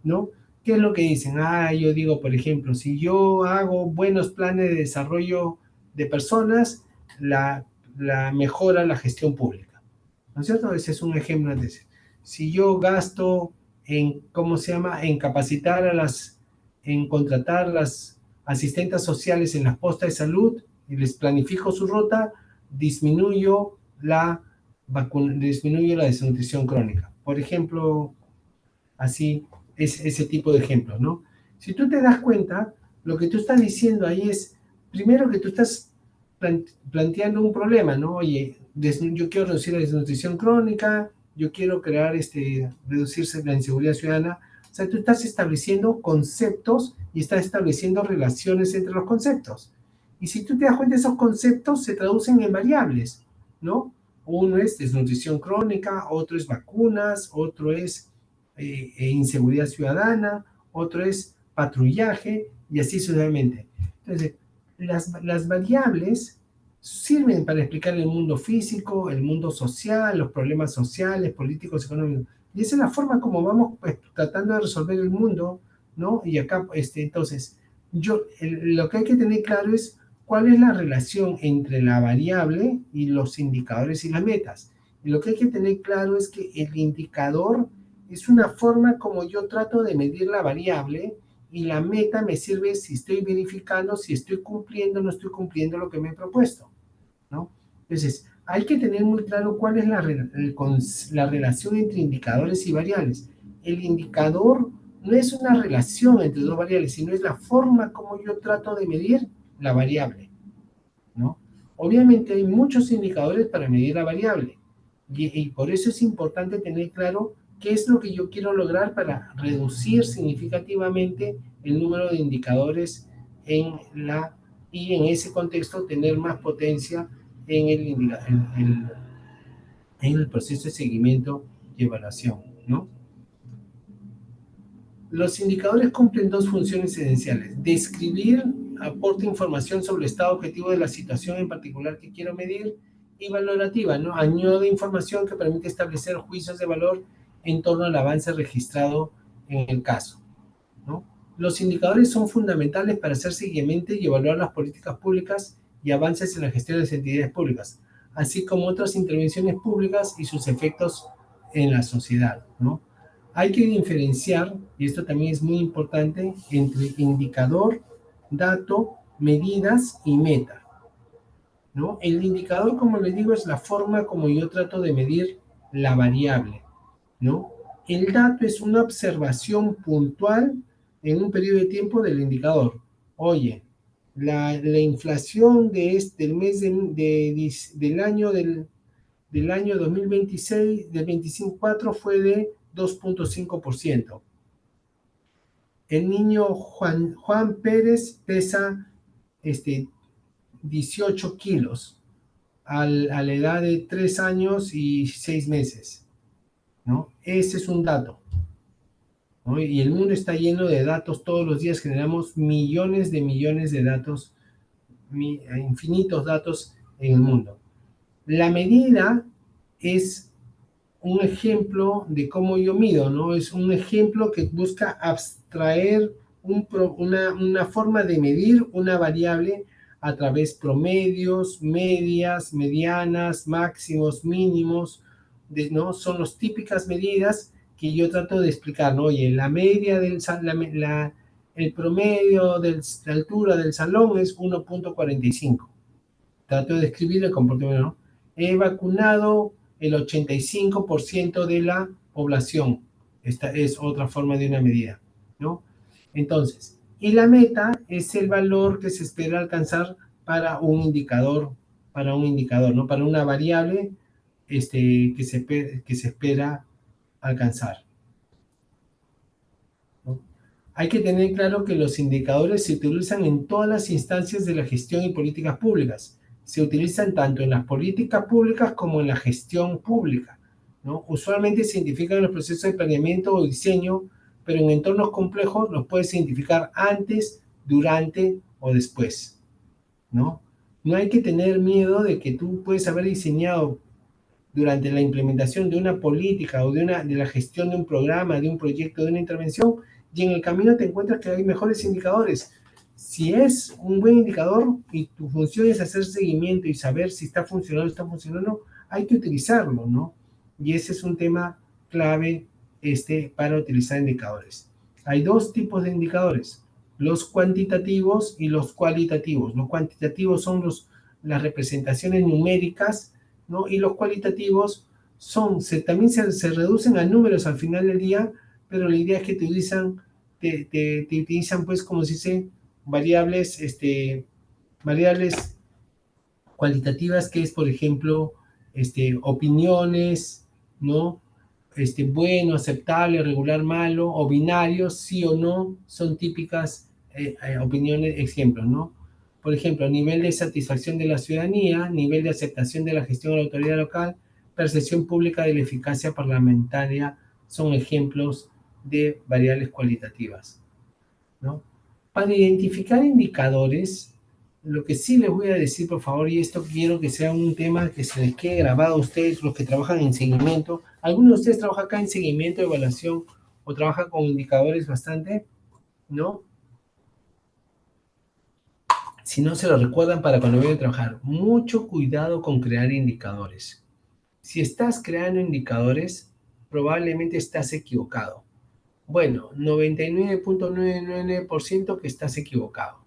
¿no? ¿Qué es lo que dicen? Yo digo, por ejemplo, si yo hago buenos planes de desarrollo de personas, mejora la gestión pública, ¿no es cierto? Ese es un ejemplo de ese. Si yo gasto en, ¿cómo se llama?, en capacitar en contratar las asistentes sociales en las postas de salud y les planifico su ruta, disminuyo disminuyo la desnutrición crónica. Por ejemplo, así es ese tipo de ejemplos, ¿no? Si tú te das cuenta, lo que tú estás diciendo ahí es, primero que tú estás planteando un problema, ¿no? Oye, yo quiero reducir la desnutrición crónica, yo quiero crear, reducirse la inseguridad ciudadana. O sea, tú estás estableciendo conceptos y estás estableciendo relaciones entre los conceptos. Y si tú te das cuenta, esos conceptos se traducen en variables, ¿no? Uno es desnutrición crónica, otro es vacunas, otro es inseguridad ciudadana, otro es patrullaje y así sucesivamente. Entonces, las variables sirven para explicar el mundo físico, el mundo social, los problemas sociales, políticos, económicos. Y esa es la forma como vamos pues, tratando de resolver el mundo, ¿no? Y acá, entonces, lo que hay que tener claro es cuál es la relación entre la variable y los indicadores y las metas. Y lo que hay que tener claro es que el indicador es una forma como yo trato de medir la variable y la meta me sirve si estoy verificando, si estoy cumpliendo o no estoy cumpliendo lo que me he propuesto, ¿no? Entonces, hay que tener muy claro cuál es la relación entre indicadores y variables. El indicador no es una relación entre dos variables, sino es la forma como yo trato de medir la variable, ¿no? Obviamente hay muchos indicadores para medir la variable y por eso es importante tener claro qué es lo que yo quiero lograr para reducir significativamente el número de indicadores y en ese contexto tener más potencia en el proceso de seguimiento y evaluación, ¿no? Los indicadores cumplen dos funciones esenciales. Describir, aporta información sobre el estado objetivo de la situación en particular que quiero medir, y valorativa, ¿no? Añade información que permite establecer juicios de valor en torno al avance registrado en el caso, ¿no? Los indicadores son fundamentales para hacer seguimiento y evaluar las políticas públicas y avances en la gestión de las entidades públicas, así como otras intervenciones públicas y sus efectos en la sociedad, ¿no? Hay que diferenciar, y esto también es muy importante, entre indicador, dato, medidas y meta, ¿no? El indicador, como les digo, es la forma como yo trato de medir la variable, ¿no? El dato es una observación puntual en un periodo de tiempo del indicador. Oye, la inflación del mes del año 2026, del 25 fue de 2,5%. El niño Juan Pérez pesa 18 kilos a la edad de 3 años y 6 meses, ¿no? Ese es un dato, ¿no? Y el mundo está lleno de datos, todos los días generamos millones de datos, infinitos datos en el mundo. La medida es un ejemplo de cómo yo mido, ¿no? Es un ejemplo que busca abstraer una forma de medir una variable a través promedios, medias, medianas, máximos, mínimos, ¿no? Son las típicas medidas que yo trato de explicar, ¿no? Oye, la media el promedio de la altura del salón es 1,45. Trato de describir el comportamiento, ¿no? He vacunado el 85% de la población. Esta es otra forma de una medida, ¿no? Entonces, y la meta es el valor que se espera alcanzar para un indicador, ¿no? Para una variable que se espera alcanzar, ¿no? Hay que tener claro que los indicadores se utilizan en todas las instancias de la gestión y políticas públicas. Se utilizan tanto en las políticas públicas como en la gestión pública, ¿no? Usualmente se identifican en los procesos de planeamiento o diseño, pero en entornos complejos los puedes identificar antes, durante o después, ¿no? No hay que tener miedo de que tú puedes haber diseñado durante la implementación de una política o de la gestión de un programa, de un proyecto, de una intervención, y en el camino te encuentras que hay mejores indicadores. Si es un buen indicador y tu función es hacer seguimiento y saber si está funcionando o está funcionando, hay que utilizarlo, ¿no? Y ese es un tema clave para utilizar indicadores. Hay dos tipos de indicadores, los cuantitativos y los cualitativos. Los cuantitativos son las representaciones numéricas, ¿no? Y los cualitativos también se reducen a números al final del día, pero la idea es que te utilizan pues como se dice, variables cualitativas, que es por ejemplo opiniones, ¿no? bueno, aceptable, regular, malo, o binario, sí o no, son típicas opiniones, ejemplos, ¿no? Por ejemplo, nivel de satisfacción de la ciudadanía, nivel de aceptación de la gestión de la autoridad local, percepción pública de la eficacia parlamentaria, son ejemplos de variables cualitativas, ¿no? Para identificar indicadores, lo que sí les voy a decir, por favor, y esto quiero que sea un tema que se les quede grabado a ustedes, los que trabajan en seguimiento. ¿Alguno de ustedes trabaja acá en seguimiento, evaluación, o trabaja con indicadores bastante? ¿No? Si no se lo recuerdan para cuando vayan a trabajar, mucho cuidado con crear indicadores. Si estás creando indicadores, probablemente estás equivocado. Bueno, 99.99% que estás equivocado,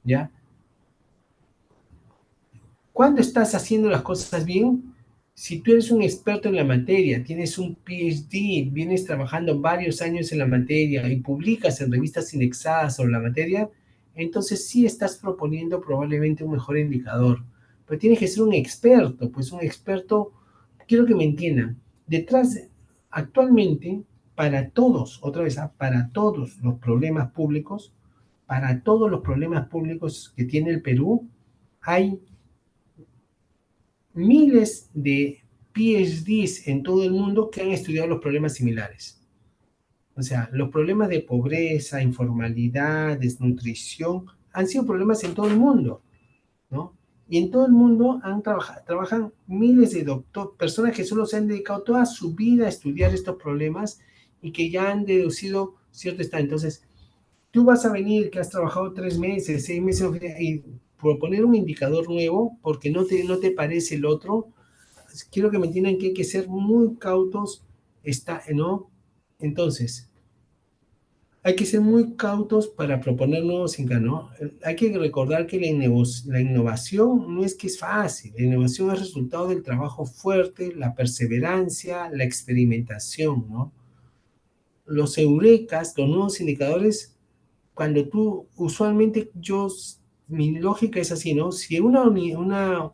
¿ya? ¿Cuándo estás haciendo las cosas bien? Si tú eres un experto en la materia, tienes un PhD, vienes trabajando varios años en la materia y publicas en revistas indexadas sobre la materia, entonces sí estás proponiendo probablemente un mejor indicador. Pero tienes que ser un experto, pues un experto, quiero que me entiendan, detrás, actualmente, para todos, otra vez, para todos los problemas públicos, para todos los problemas públicos que tiene el Perú, hay miles de PhDs en todo el mundo que han estudiado los problemas similares. O sea, los problemas de pobreza, informalidad, desnutrición, han sido problemas en todo el mundo, ¿no? Y en todo el mundo trabajan miles de personas que solo se han dedicado toda su vida a estudiar estos problemas y que ya han deducido cierto estado. Entonces, tú vas a venir que has trabajado 3 meses, 6 meses y proponer un indicador nuevo porque no te parece el otro. Quiero que me entiendan que hay que ser muy cautos, ¿no? Entonces, hay que ser muy cautos para proponer nuevos inca, ¿no? Hay que recordar que la innovación no es que es fácil, la innovación es resultado del trabajo fuerte, la perseverancia, la experimentación, ¿no? Los eurekas, los nuevos indicadores, cuando tú, usualmente mi lógica es así, ¿no? Si una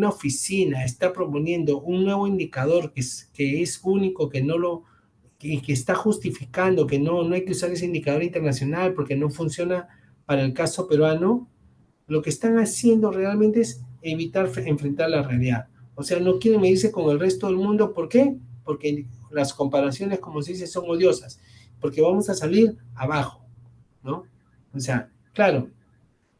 oficina está proponiendo un nuevo indicador que es único, que está justificando que no hay que usar ese indicador internacional porque no funciona para el caso peruano, lo que están haciendo realmente es evitar enfrentar la realidad. O sea, no quieren medirse con el resto del mundo. ¿Por qué? Porque las comparaciones, como se dice, son odiosas. Porque vamos a salir abajo, ¿no? O sea, claro,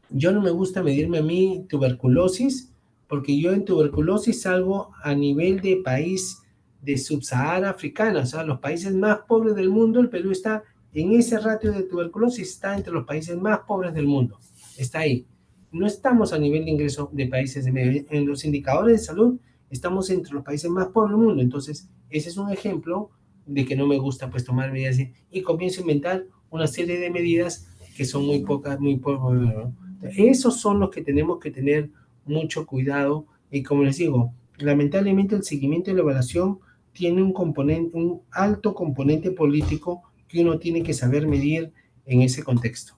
yo no me gusta medirme a mí tuberculosis, porque yo en tuberculosis salgo a nivel de país de Subsahara Africana, o sea, los países más pobres del mundo, el Perú está en ese ratio de tuberculosis, está entre los países más pobres del mundo, está ahí. No estamos a nivel de ingreso de países de medio, en los indicadores de salud estamos entre los países más pobres del mundo, entonces ese es un ejemplo de que no me gusta pues tomar medidas y comienzo a inventar una serie de medidas que son muy pocas, muy pocas, ¿no? Esos son los que tenemos que tener mucho cuidado y como les digo, lamentablemente el seguimiento y la evaluación tiene un alto componente político que uno tiene que saber medir en ese contexto,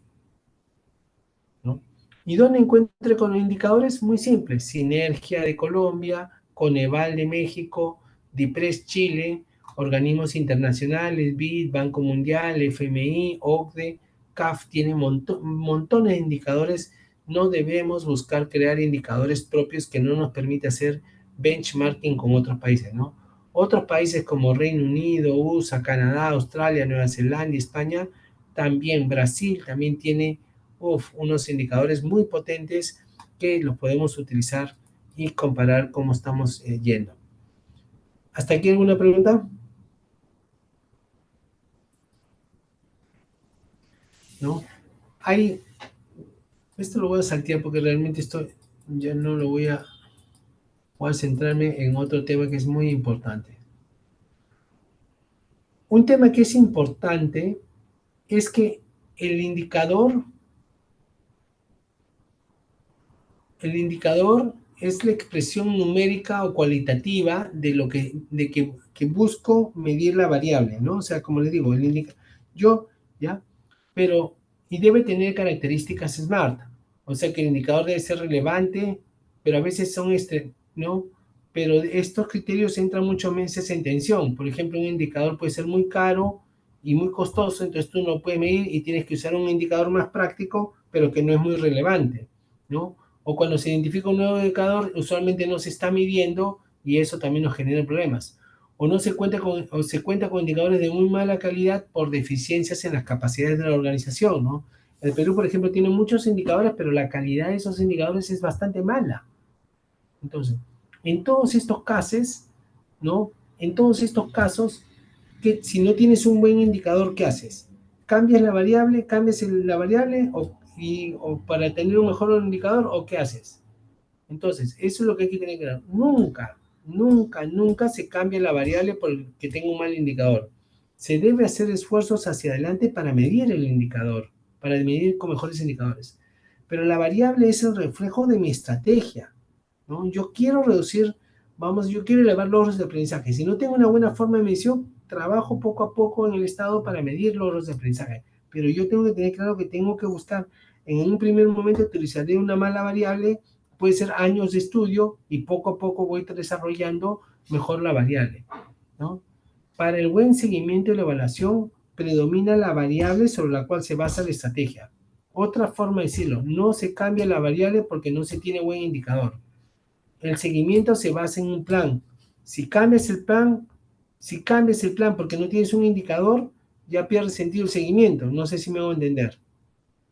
¿no? ¿Y dónde encuentre con los indicadores? Muy simples, Sinergia de Colombia, Coneval de México, DIPRES Chile, organismos internacionales, BID, Banco Mundial, FMI, OCDE, CAF, tiene montones de indicadores. No debemos buscar crear indicadores propios que no nos permita hacer benchmarking con otros países, ¿no? Otros países como Reino Unido, USA, Canadá, Australia, Nueva Zelanda y España, también Brasil, también tiene unos indicadores muy potentes que los podemos utilizar y comparar cómo estamos yendo. ¿Hasta aquí alguna pregunta? ¿No? Hay, esto lo voy a saltear porque realmente esto ya no lo voy a centrarme en otro tema que es muy importante. Un tema que es importante es que el indicador El indicador es la expresión numérica o cualitativa que busco medir la variable, ¿no? O sea, como les digo, yo, ¿ya? Pero, y debe tener características SMART, o sea que el indicador debe ser relevante, pero a veces ¿no? pero estos criterios entran muchas veces en tensión. Por ejemplo, un indicador puede ser muy caro y muy costoso, entonces tú no puedes medir y tienes que usar un indicador más práctico, pero que no es muy relevante, ¿no? O cuando se identifica un nuevo indicador, usualmente no se está midiendo y eso también nos genera problemas. O se cuenta con indicadores de muy mala calidad por deficiencias en las capacidades de la organización, ¿no? El Perú, por ejemplo, tiene muchos indicadores, pero la calidad de esos indicadores es bastante mala. Entonces, en todos estos casos, ¿no? En todos estos casos, que si no tienes un buen indicador, ¿qué haces? ¿Cambias la variable? ¿Cambias la variable? O para tener un mejor indicador? ¿O qué haces? Entonces, eso es lo que hay que tener claro. Nunca, nunca, nunca se cambia la variable porque tenga un mal indicador. Se debe hacer esfuerzos hacia adelante para medir el indicador, para medir con mejores indicadores. Pero la variable es el reflejo de mi estrategia, ¿no? Yo quiero reducir, vamos, yo quiero elevar logros de aprendizaje. Si no tengo una buena forma de medición, trabajo poco a poco en el estado para medir logros de aprendizaje. Pero yo tengo que tener claro que tengo que buscar, en un primer momento utilizaré una mala variable, puede ser años de estudio y poco a poco voy desarrollando mejor la variable, ¿no? Para el buen seguimiento y la evaluación predomina la variable sobre la cual se basa la estrategia. Otra forma de decirlo, no se cambia la variable porque no se tiene buen indicador. El seguimiento se basa en un plan. Si cambias el plan, si cambias el plan porque no tienes un indicador, ya pierde sentido el seguimiento. No sé si me hago entender.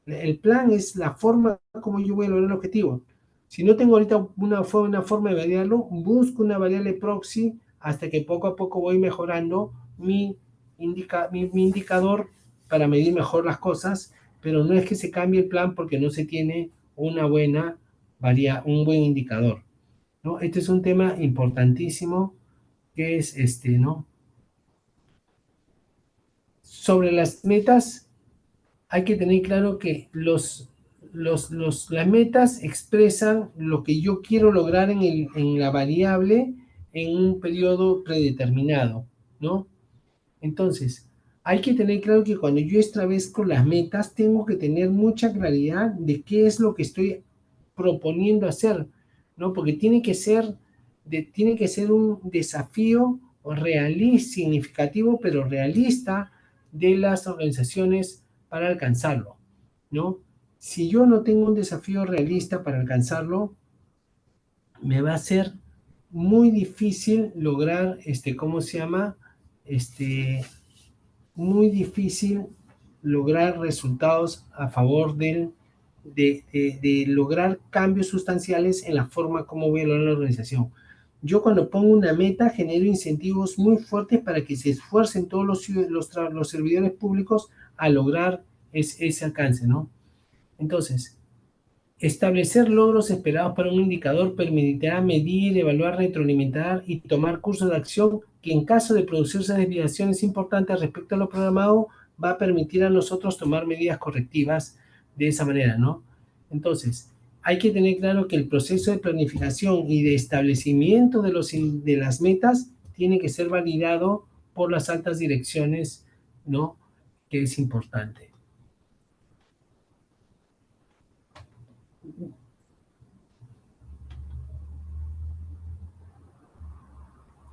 El plan es la forma como yo voy a lograr el objetivo. Si no tengo ahorita una forma de variarlo, busco una variable proxy hasta que poco a poco voy mejorando mi indicador para medir mejor las cosas, pero no es que se cambie el plan porque no se tiene un buen indicador, ¿no? Este es un tema importantísimo que es ¿no? Sobre las metas, hay que tener claro que las metas expresan lo que yo quiero lograr en la variable en un periodo predeterminado, ¿no? Entonces, hay que tener claro que cuando yo establezco las metas, tengo que tener mucha claridad de qué es lo que estoy proponiendo hacer, ¿no? Porque tiene que ser un desafío realista, significativo, pero realista de las organizaciones para alcanzarlo, ¿no? Si yo no tengo un desafío realista para alcanzarlo, me va a ser muy difícil lograr, ¿cómo se llama? Muy difícil lograr resultados a favor de lograr cambios sustanciales en la forma como voy a lograr la organización. Yo cuando pongo una meta genero incentivos muy fuertes para que se esfuercen todos los servidores públicos a lograr ese alcance, ¿no? Entonces, establecer logros esperados para un indicador permitirá medir, evaluar, retroalimentar y tomar cursos de acción que en caso de producirse desviaciones importantes respecto a lo programado va a permitir a nosotros tomar medidas correctivas de esa manera, ¿no? Entonces, hay que tener claro que el proceso de planificación y de establecimiento de las metas tiene que ser validado por las altas direcciones, ¿no? Que es importante.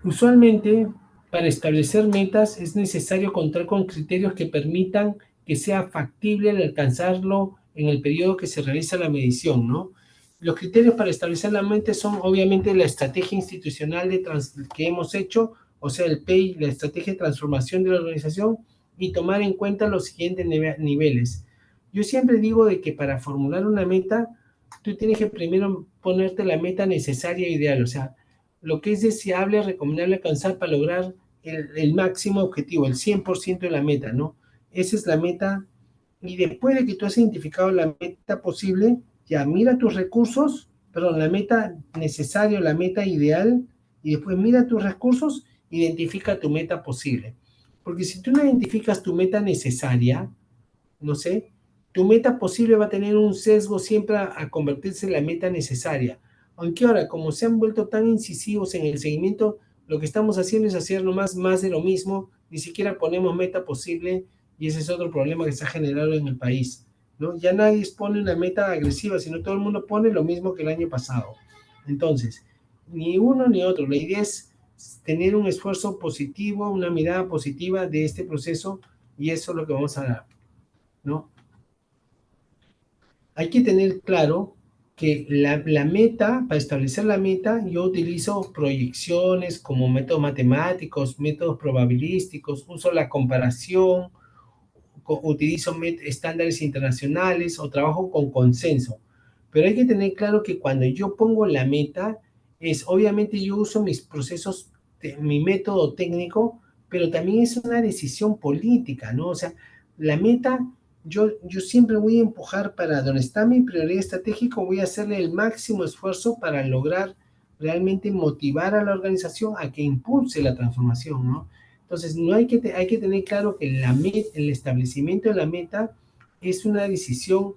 Usualmente, para establecer metas es necesario contar con criterios que permitan que sea factible el alcanzarlo en el periodo que se realiza la medición, ¿no? Los criterios para establecer la meta son obviamente la estrategia institucional que hemos hecho, o sea, el PEI, la estrategia de transformación de la organización, y tomar en cuenta los siguientes niveles. Yo siempre digo de que para formular una meta, tú tienes que primero ponerte la meta necesaria e ideal, o sea, lo que es deseable, recomendable alcanzar para lograr el máximo objetivo, el 100% de la meta, ¿no? Esa es la meta. Y después de que tú has identificado la meta posible, ya mira tus recursos, perdón, la meta necesaria, la meta ideal, y después mira tus recursos, identifica tu meta posible. Porque si tú no identificas tu meta necesaria, no sé, tu meta posible va a tener un sesgo siempre a convertirse en la meta necesaria. Aunque ahora, como se han vuelto tan incisivos en el seguimiento, lo que estamos haciendo es hacer nomás más de lo mismo, ni siquiera ponemos meta posible, y ese es otro problema que se ha generado en el país, ¿no? Ya nadie pone una meta agresiva, sino todo el mundo pone lo mismo que el año pasado. Entonces, ni uno ni otro. La idea es tener un esfuerzo positivo, una mirada positiva de este proceso, y eso es lo que vamos a dar, ¿no? Hay que tener claro que la meta, para establecer la meta, yo utilizo proyecciones como métodos matemáticos, métodos probabilísticos, uso la comparación, utilizo estándares internacionales o trabajo con consenso. Pero hay que tener claro que cuando yo pongo la meta, obviamente yo uso mis procesos, mi método técnico, pero también es una decisión política, ¿no? O sea, la meta, yo siempre voy a empujar para donde está mi prioridad estratégica, voy a hacerle el máximo esfuerzo para lograr realmente motivar a la organización a que impulse la transformación, ¿no? Entonces, no hay que tener claro que el establecimiento de la meta es una decisión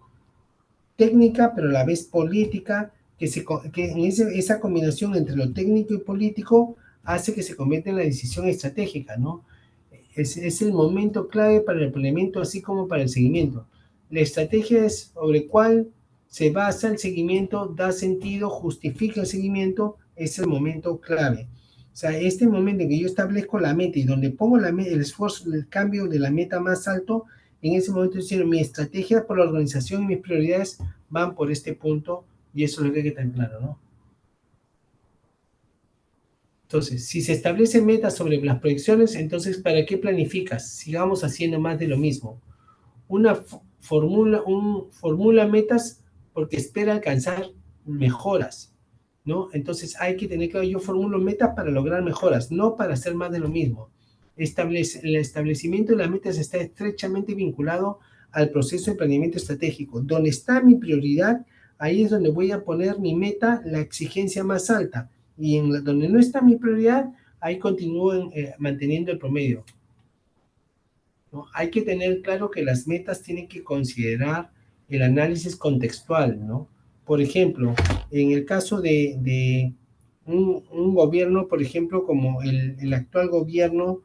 técnica, pero a la vez política, que en esa combinación entre lo técnico y político hace que se convierta en la decisión estratégica, ¿no? Es el momento clave para el planeamiento, así como para el seguimiento. La estrategia es sobre cuál se basa el seguimiento, da sentido, justifica el seguimiento, es el momento clave. O sea, este momento en que yo establezco la meta y donde pongo el esfuerzo, el cambio de la meta más alto, en ese momento estoy diciendo mi estrategia por la organización y mis prioridades van por este punto, y eso es lo que hay que tener claro, ¿no? Entonces, si se establecen metas sobre las proyecciones, entonces, ¿para qué planificas? Sigamos haciendo más de lo mismo. Formula metas porque espera alcanzar mejoras, ¿no? Entonces hay que tener claro, yo formulo metas para lograr mejoras, no para hacer más de lo mismo. El establecimiento de las metas está estrechamente vinculado al proceso de planeamiento estratégico. Donde está mi prioridad, ahí es donde voy a poner mi meta, la exigencia más alta. Y donde no está mi prioridad, ahí continúo manteniendo el promedio, ¿no? Hay que tener claro que las metas tienen que considerar el análisis contextual, ¿no? Por ejemplo, en el caso de un gobierno, por ejemplo, como el actual gobierno,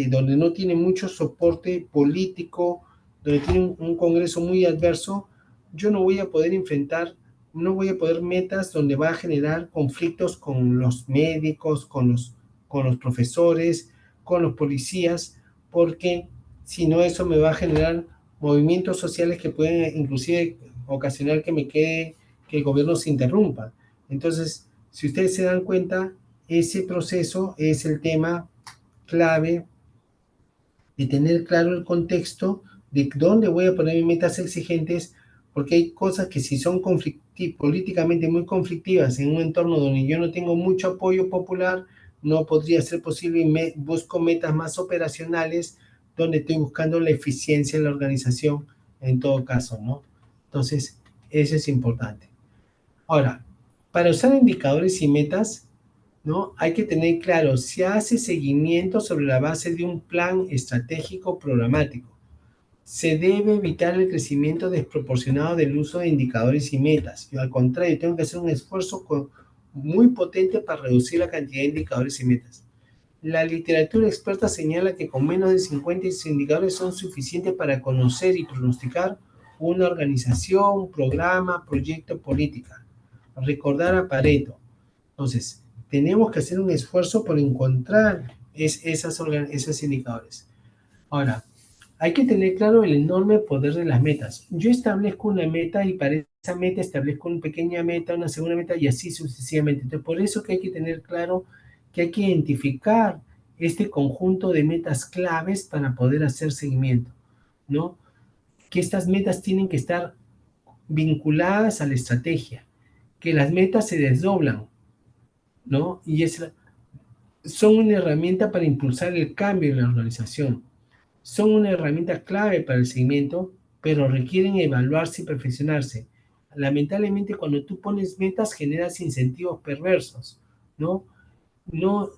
donde no tiene mucho soporte político, donde tiene un Congreso muy adverso, yo no voy a poder enfrentar, no voy a poder metas donde va a generar conflictos con los médicos, con los profesores, con los policías, porque si no eso me va a generar movimientos sociales que pueden inclusive ocasionar que el gobierno se interrumpa. Entonces, si ustedes se dan cuenta, ese proceso es el tema clave de tener claro el contexto de dónde voy a poner mis metas exigentes, porque hay cosas que si son políticamente muy conflictivas en un entorno donde yo no tengo mucho apoyo popular, no podría ser posible y busco metas más operacionales donde estoy buscando la eficiencia de la organización en todo caso, ¿no? Entonces, eso es importante. Ahora, para usar indicadores y metas, ¿no? Hay que tener claro, se hace seguimiento sobre la base de un plan estratégico programático. Se debe evitar el crecimiento desproporcionado del uso de indicadores y metas. Yo, al contrario, tengo que hacer un esfuerzo muy potente para reducir la cantidad de indicadores y metas. La literatura experta señala que con menos de 50 indicadores son suficientes para conocer y pronosticar una organización, programa, proyecto, política. Recordar a Pareto. Entonces, tenemos que hacer un esfuerzo por encontrar esos indicadores. Ahora, hay que tener claro el enorme poder de las metas. Yo establezco una meta y para esa meta establezco una pequeña meta, una segunda meta y así sucesivamente. Entonces, por eso que hay que tener claro que hay que identificar este conjunto de metas claves para poder hacer seguimiento, ¿no? Que estas metas tienen que estar vinculadas a la estrategia, que las metas se desdoblan, ¿no? Son una herramienta para impulsar el cambio en la organización. Son una herramienta clave para el seguimiento, pero requieren evaluarse y perfeccionarse. Lamentablemente, cuando tú pones metas, generas incentivos perversos, ¿no? No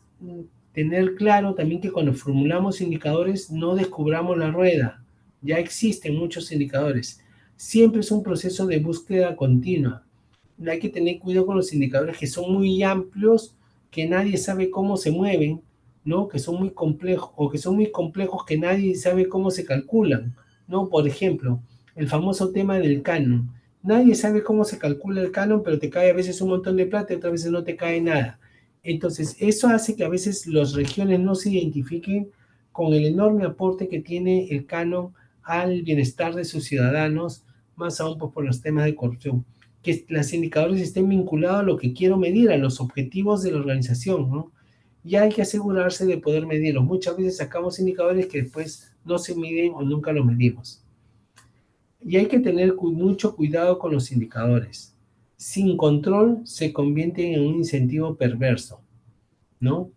tener claro también que cuando formulamos indicadores, no descubramos la rueda. Ya existen muchos indicadores. Siempre es un proceso de búsqueda continua. Hay que tener cuidado con los indicadores que son muy amplios, que nadie sabe cómo se mueven, ¿no? Que son muy complejos, o que son muy complejos que nadie sabe cómo se calculan, ¿no? Por ejemplo, el famoso tema del canon. Nadie sabe cómo se calcula el canon, pero te cae a veces un montón de plata y otras veces no te cae nada. Entonces, eso hace que a veces las regiones no se identifiquen con el enorme aporte que tiene el canon al bienestar de sus ciudadanos, más aún pues, por los temas de corrupción. Que los indicadores estén vinculados a lo que quiero medir, a los objetivos de la organización, ¿no? Y hay que asegurarse de poder medirlos. Muchas veces sacamos indicadores que después no se miden o nunca los medimos. Y hay que tener mucho cuidado con los indicadores. Sin control se convierte en un incentivo perverso, ¿no?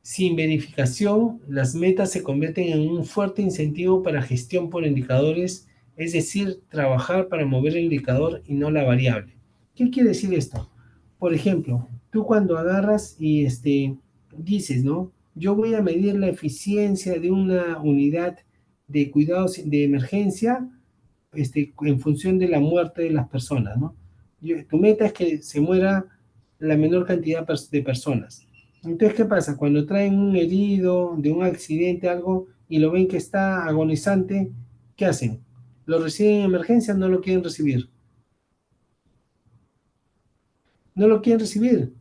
Sin verificación, las metas se convierten en un fuerte incentivo para gestión por indicadores, es decir, trabajar para mover el indicador y no la variable. ¿Qué quiere decir esto? Por ejemplo, tú cuando agarras y dices, ¿no? Yo voy a medir la eficiencia de una unidad de cuidados de emergencia en función de la muerte de las personas, ¿no? Tu meta es que se muera la menor cantidad de personas. Entonces, ¿qué pasa? Cuando traen un herido de un accidente, algo, y lo ven que está agonizante, ¿qué hacen? ¿Lo reciben en emergencia? No lo quieren recibir. No lo quieren recibir.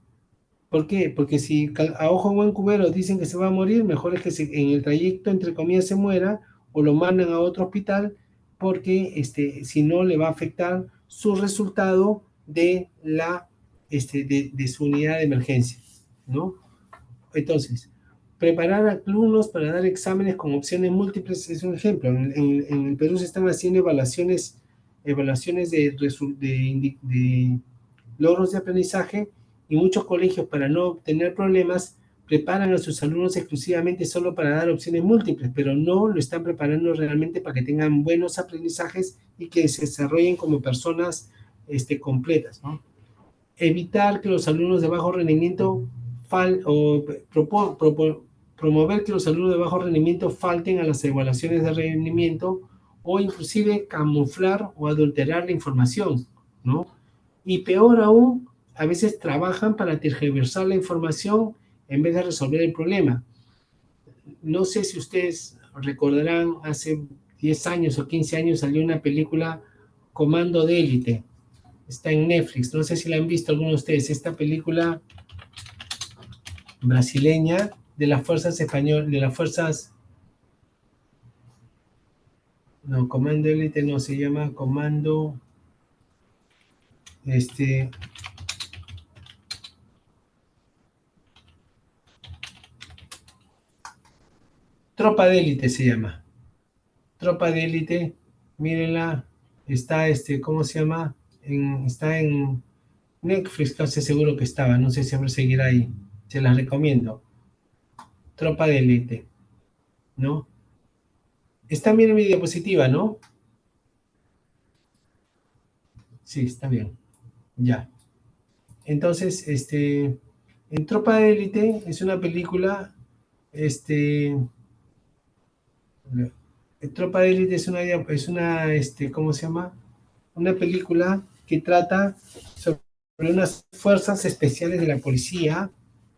¿Por qué? Porque si a ojo buen cubero dicen que se va a morir, mejor es que en el trayecto, entre comillas, se muera o lo mandan a otro hospital porque si no le va a afectar su resultado de de su unidad de emergencia, ¿no? Entonces, preparar a alumnos para dar exámenes con opciones múltiples es un ejemplo. En el Perú se están haciendo evaluaciones de logros de aprendizaje y muchos colegios, para no tener problemas, preparan a sus alumnos exclusivamente solo para dar opciones múltiples, pero no lo están preparando realmente para que tengan buenos aprendizajes y que se desarrollen como personas completas, ¿no? Evitar que los alumnos de bajo rendimiento promover que los alumnos de bajo rendimiento falten a las evaluaciones de rendimiento o inclusive camuflar o adulterar la información, ¿no? Y peor aún, a veces trabajan para tergiversar la información en vez de resolver el problema. No sé si ustedes recordarán, hace 10 años o 15 años salió una película Comando de Élite. Está en Netflix, no sé si la han visto algunos de ustedes. Esta película brasileña de las fuerzas españolas, de las fuerzas, no, Comando Élite no, se llama Comando, este, Tropa de Élite se llama. Tropa de Élite, mírenla, está ¿cómo se llama? Está en Netflix, casi seguro que estaba, no sé si aún seguirá ahí. Se las recomiendo. Tropa de Élite, ¿no? Está bien en mi diapositiva, ¿no? Sí, está bien. Ya. Entonces, en Tropa de Élite es una película, este, Tropa de Élite ¿cómo se llama? Una película que trata sobre unas fuerzas especiales de la policía,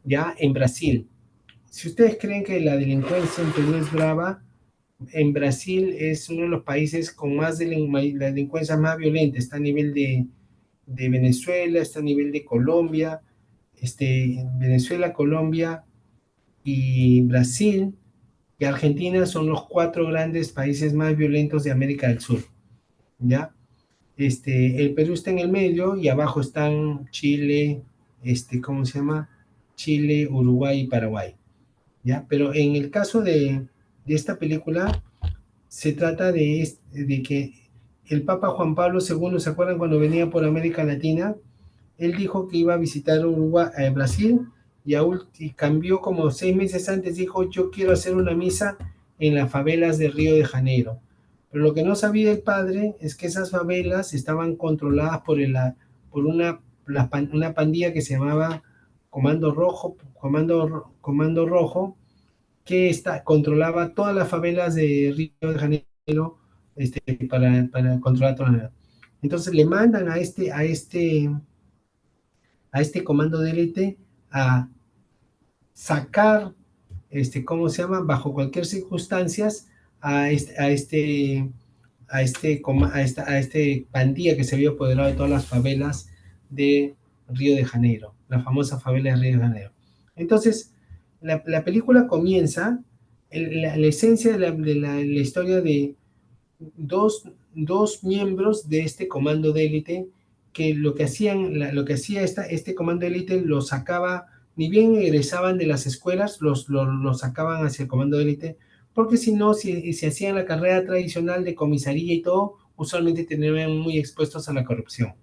ya, en Brasil. Si ustedes creen que la delincuencia en Perú es brava, en Brasil es uno de los países con más la delincuencia más violenta, está a nivel de Venezuela, está a nivel de Colombia, Venezuela, Colombia y Brasil y Argentina son los cuatro grandes países más violentos de América del Sur, ¿ya? El Perú está en el medio y abajo están Chile, ¿cómo se llama? Chile, Uruguay y Paraguay, ¿ya? Pero en el caso de esta película, se trata de que el Papa Juan Pablo II, ¿se acuerdan cuando venía por América Latina? Él dijo que iba a visitar Uruguay, Brasil y cambió como 6 meses antes, dijo, yo quiero hacer una misa en las favelas de Río de Janeiro. Pero lo que no sabía el padre es que esas favelas estaban controladas por una pandilla que se llamaba Comando Rojo, que controlaba todas las favelas de Río de Janeiro para controlar toda la. Entonces le mandan a este comando de élite a sacar, ¿cómo se llama? Bajo cualquier circunstancias, a este a este pandilla que se había apoderado de todas las favelas de Río de Janeiro, la famosa favela de Río de Janeiro. Entonces, la película comienza, la esencia de la historia de dos miembros de este comando de élite que lo que hacían, lo que hacía este comando de élite los sacaba, ni bien egresaban de las escuelas, los sacaban hacia el comando de élite, porque si no, si hacían la carrera tradicional de comisaría y todo, usualmente terminaban muy expuestos a la corrupción.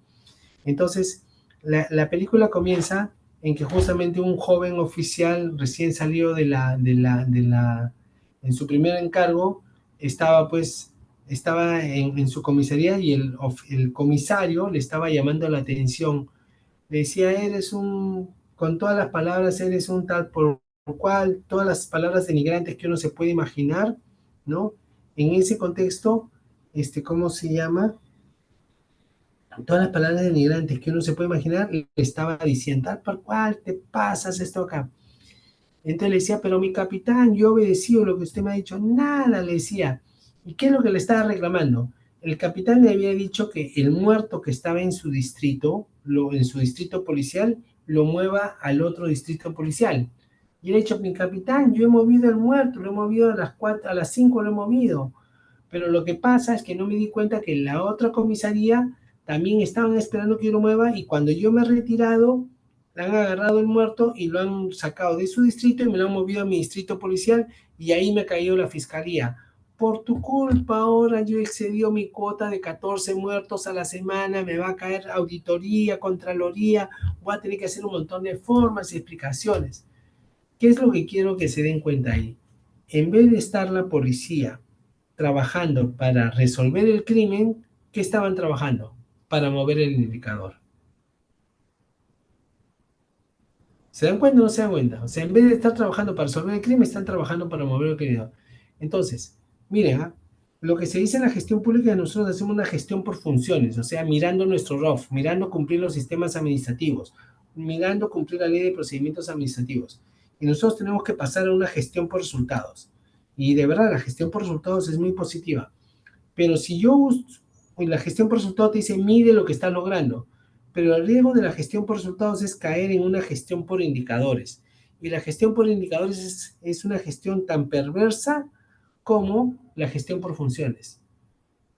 Entonces, la película comienza en que justamente un joven oficial recién salió en su primer encargo, estaba en su comisaría y el comisario le estaba llamando la atención. Le decía, con todas las palabras, eres un tal por cual, todas las palabras denigrantes que uno se puede imaginar, ¿no? En ese contexto, ¿cómo se llama? Todas las palabras denigrantes que uno se puede imaginar, le estaba diciendo, tal por cual, te pasas esto acá. Entonces le decía, pero mi capitán, yo he obedecido lo que usted me ha dicho. Nada, le decía. ¿Y qué es lo que le estaba reclamando? El capitán le había dicho que el muerto que estaba en su distrito, en su distrito policial, lo mueva al otro distrito policial. Y le ha dicho, mi capitán, yo he movido el muerto, lo he movido a las 4, a las 5 lo he movido. Pero lo que pasa es que no me di cuenta que en la otra comisaría también estaban esperando que yo lo mueva y cuando yo me he retirado, le han agarrado el muerto y lo han sacado de su distrito y me lo han movido a mi distrito policial y ahí me cayó la fiscalía. Por tu culpa ahora yo excedió mi cuota de 14 muertos a la semana, me va a caer auditoría, contraloría, voy a tener que hacer un montón de formas y explicaciones. ¿Qué es lo que quiero que se den cuenta ahí? En vez de estar la policía trabajando para resolver el crimen, ¿qué estaban trabajando? Para mover el indicador. ¿Se dan cuenta o no se dan cuenta? O sea, en vez de estar trabajando para resolver el crimen, están trabajando para mover el crimen. Entonces, miren, lo que se dice en la gestión pública, nosotros hacemos una gestión por funciones, o sea, mirando nuestro ROF, mirando cumplir los sistemas administrativos, mirando cumplir la ley de procedimientos administrativos. Y nosotros tenemos que pasar a una gestión por resultados. Y de verdad, la gestión por resultados es muy positiva. Pero si yo, la gestión por resultados te dice, mide lo que está logrando, pero el riesgo de la gestión por resultados es caer en una gestión por indicadores. Y la gestión por indicadores es una gestión tan perversa como la gestión por funciones,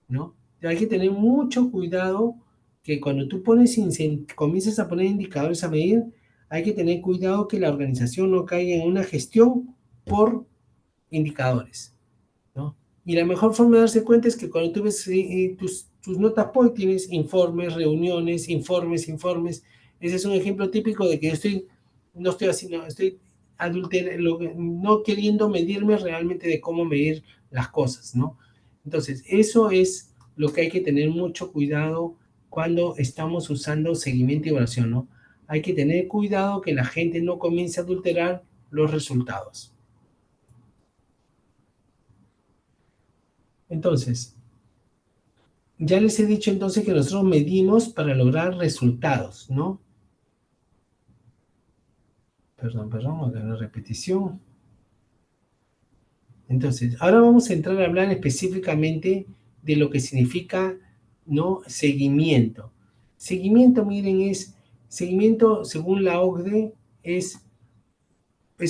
¿no? Hay que tener mucho cuidado que cuando tú comienzas a poner indicadores a medir, hay que tener cuidado que la organización no caiga en una gestión por indicadores, ¿no? Y la mejor forma de darse cuenta es que cuando tú ves tus notas POI tienes informes, reuniones, informes. Ese es un ejemplo típico de que no estoy haciendo, estoy no queriendo medirme realmente de cómo medir las cosas, ¿no? Entonces, eso es lo que hay que tener mucho cuidado cuando estamos usando seguimiento y evaluación, ¿no? Hay que tener cuidado que la gente no comience a adulterar los resultados. Entonces, ya les he dicho entonces que nosotros medimos para lograr resultados, ¿no? Perdón, acá una repetición. Entonces, ahora vamos a entrar a hablar específicamente de lo que significa, ¿no? Seguimiento. Seguimiento, miren, seguimiento según la OCDE, es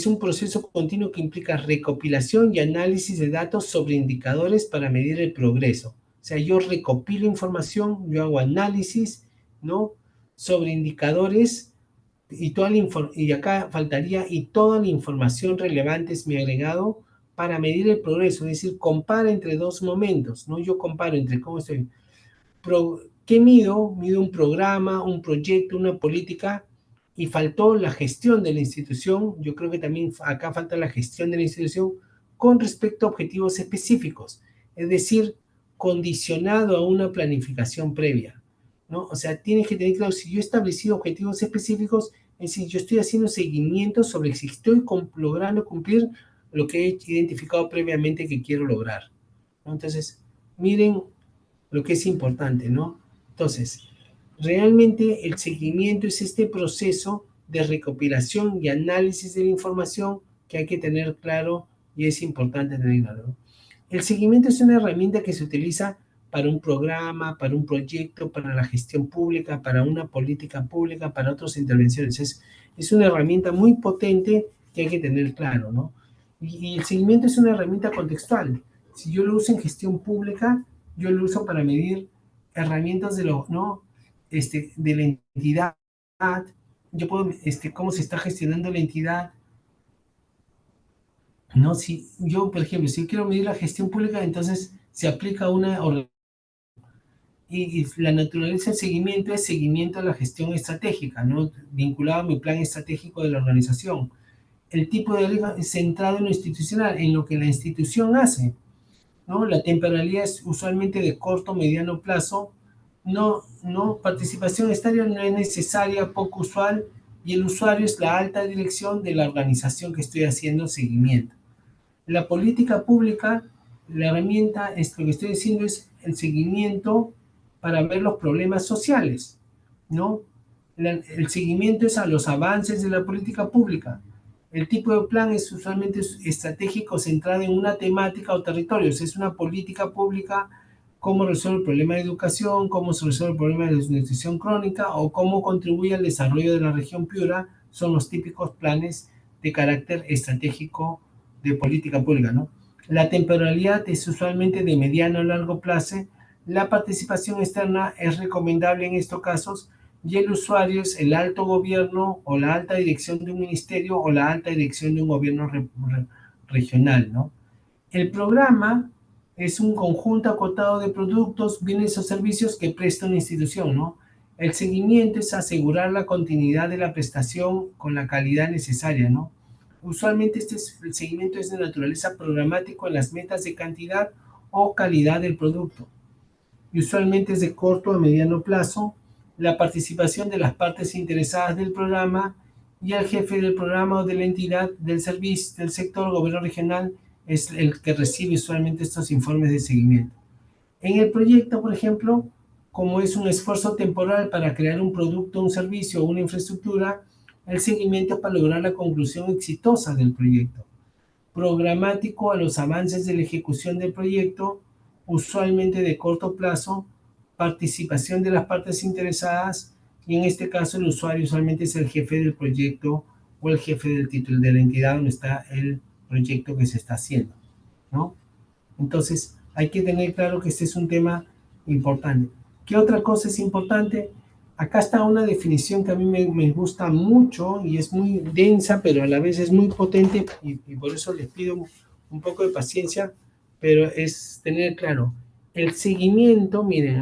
un proceso continuo que implica recopilación y análisis de datos sobre indicadores para medir el progreso. O sea, yo recopilo información, yo hago análisis, ¿no? Sobre indicadores y acá faltaría y toda la información relevante es mi agregado para medir el progreso, es decir, compara entre dos momentos, ¿no? Yo comparo entre cómo estoy. ¿Qué mido? Mido un programa, un proyecto, una política y faltó la gestión de la institución. Yo creo que también acá falta la gestión de la institución con respecto a objetivos específicos, es decir, condicionado a una planificación previa, ¿no? O sea, tienes que tener claro, si yo he establecido objetivos específicos, es decir, yo estoy haciendo seguimiento sobre si estoy logrando cumplir lo que he identificado previamente que quiero lograr, ¿no? Entonces, miren lo que es importante, ¿no? Entonces, realmente el seguimiento es este proceso de recopilación y análisis de la información que hay que tener claro y es importante tener claro. El seguimiento es una herramienta que se utiliza para un programa, para un proyecto, para la gestión pública, para una política pública, para otras intervenciones. Es una herramienta muy potente que hay que tener claro, ¿no? Y el seguimiento es una herramienta contextual. Si yo lo uso en gestión pública, yo lo uso para medir herramientas de lo, ¿no? De la entidad. Yo puedo, cómo se está gestionando la entidad, ¿no? Si yo, por ejemplo, si yo quiero medir la gestión pública, entonces se aplica una, y la naturaleza del seguimiento es seguimiento a la gestión estratégica, ¿no? Vinculado a mi plan estratégico de la organización. El tipo de riesgo es centrado en lo institucional, en lo que la institución hace, ¿no? La temporalidad es usualmente de corto o mediano plazo. No, participación estaria no es necesaria, poco usual, y el usuario es la alta dirección de la organización que estoy haciendo seguimiento. La política pública, la herramienta, es lo que estoy diciendo es el seguimiento para ver los problemas sociales, ¿no? El seguimiento es a los avances de la política pública. El tipo de plan es usualmente estratégico centrado en una temática o territorios. Es una política pública, cómo resuelve el problema de educación, cómo se resuelve el problema de desnutrición crónica o cómo contribuye al desarrollo de la región Piura. Son los típicos planes de carácter estratégico de política pública, ¿no? La temporalidad es usualmente de mediano a largo plazo. La participación externa es recomendable en estos casos y el usuario es el alto gobierno o la alta dirección de un ministerio o la alta dirección de un gobierno regional, ¿no? El programa es un conjunto acotado de productos, bienes o servicios que presta una institución, ¿no? El seguimiento es asegurar la continuidad de la prestación con la calidad necesaria, ¿no? Usualmente el seguimiento es de naturaleza programático en las metas de cantidad o calidad del producto. Y usualmente es de corto a mediano plazo. La participación de las partes interesadas del programa y el jefe del programa o de la entidad del servicio del sector gobierno regional es el que recibe usualmente estos informes de seguimiento. En el proyecto, por ejemplo, como es un esfuerzo temporal para crear un producto, un servicio o una infraestructura, el seguimiento es para lograr la conclusión exitosa del proyecto. Programático a los avances de la ejecución del proyecto, usualmente de corto plazo, participación de las partes interesadas, y en este caso el usuario usualmente es el jefe del proyecto o el jefe del título de la entidad donde está el proyecto que se está haciendo, ¿no? Entonces, hay que tener claro que este es un tema importante. ¿Qué otra cosa es importante? Acá está una definición que a mí me gusta mucho y es muy densa, pero a la vez es muy potente y por eso les pido un poco de paciencia, pero es tener claro, el seguimiento, miren,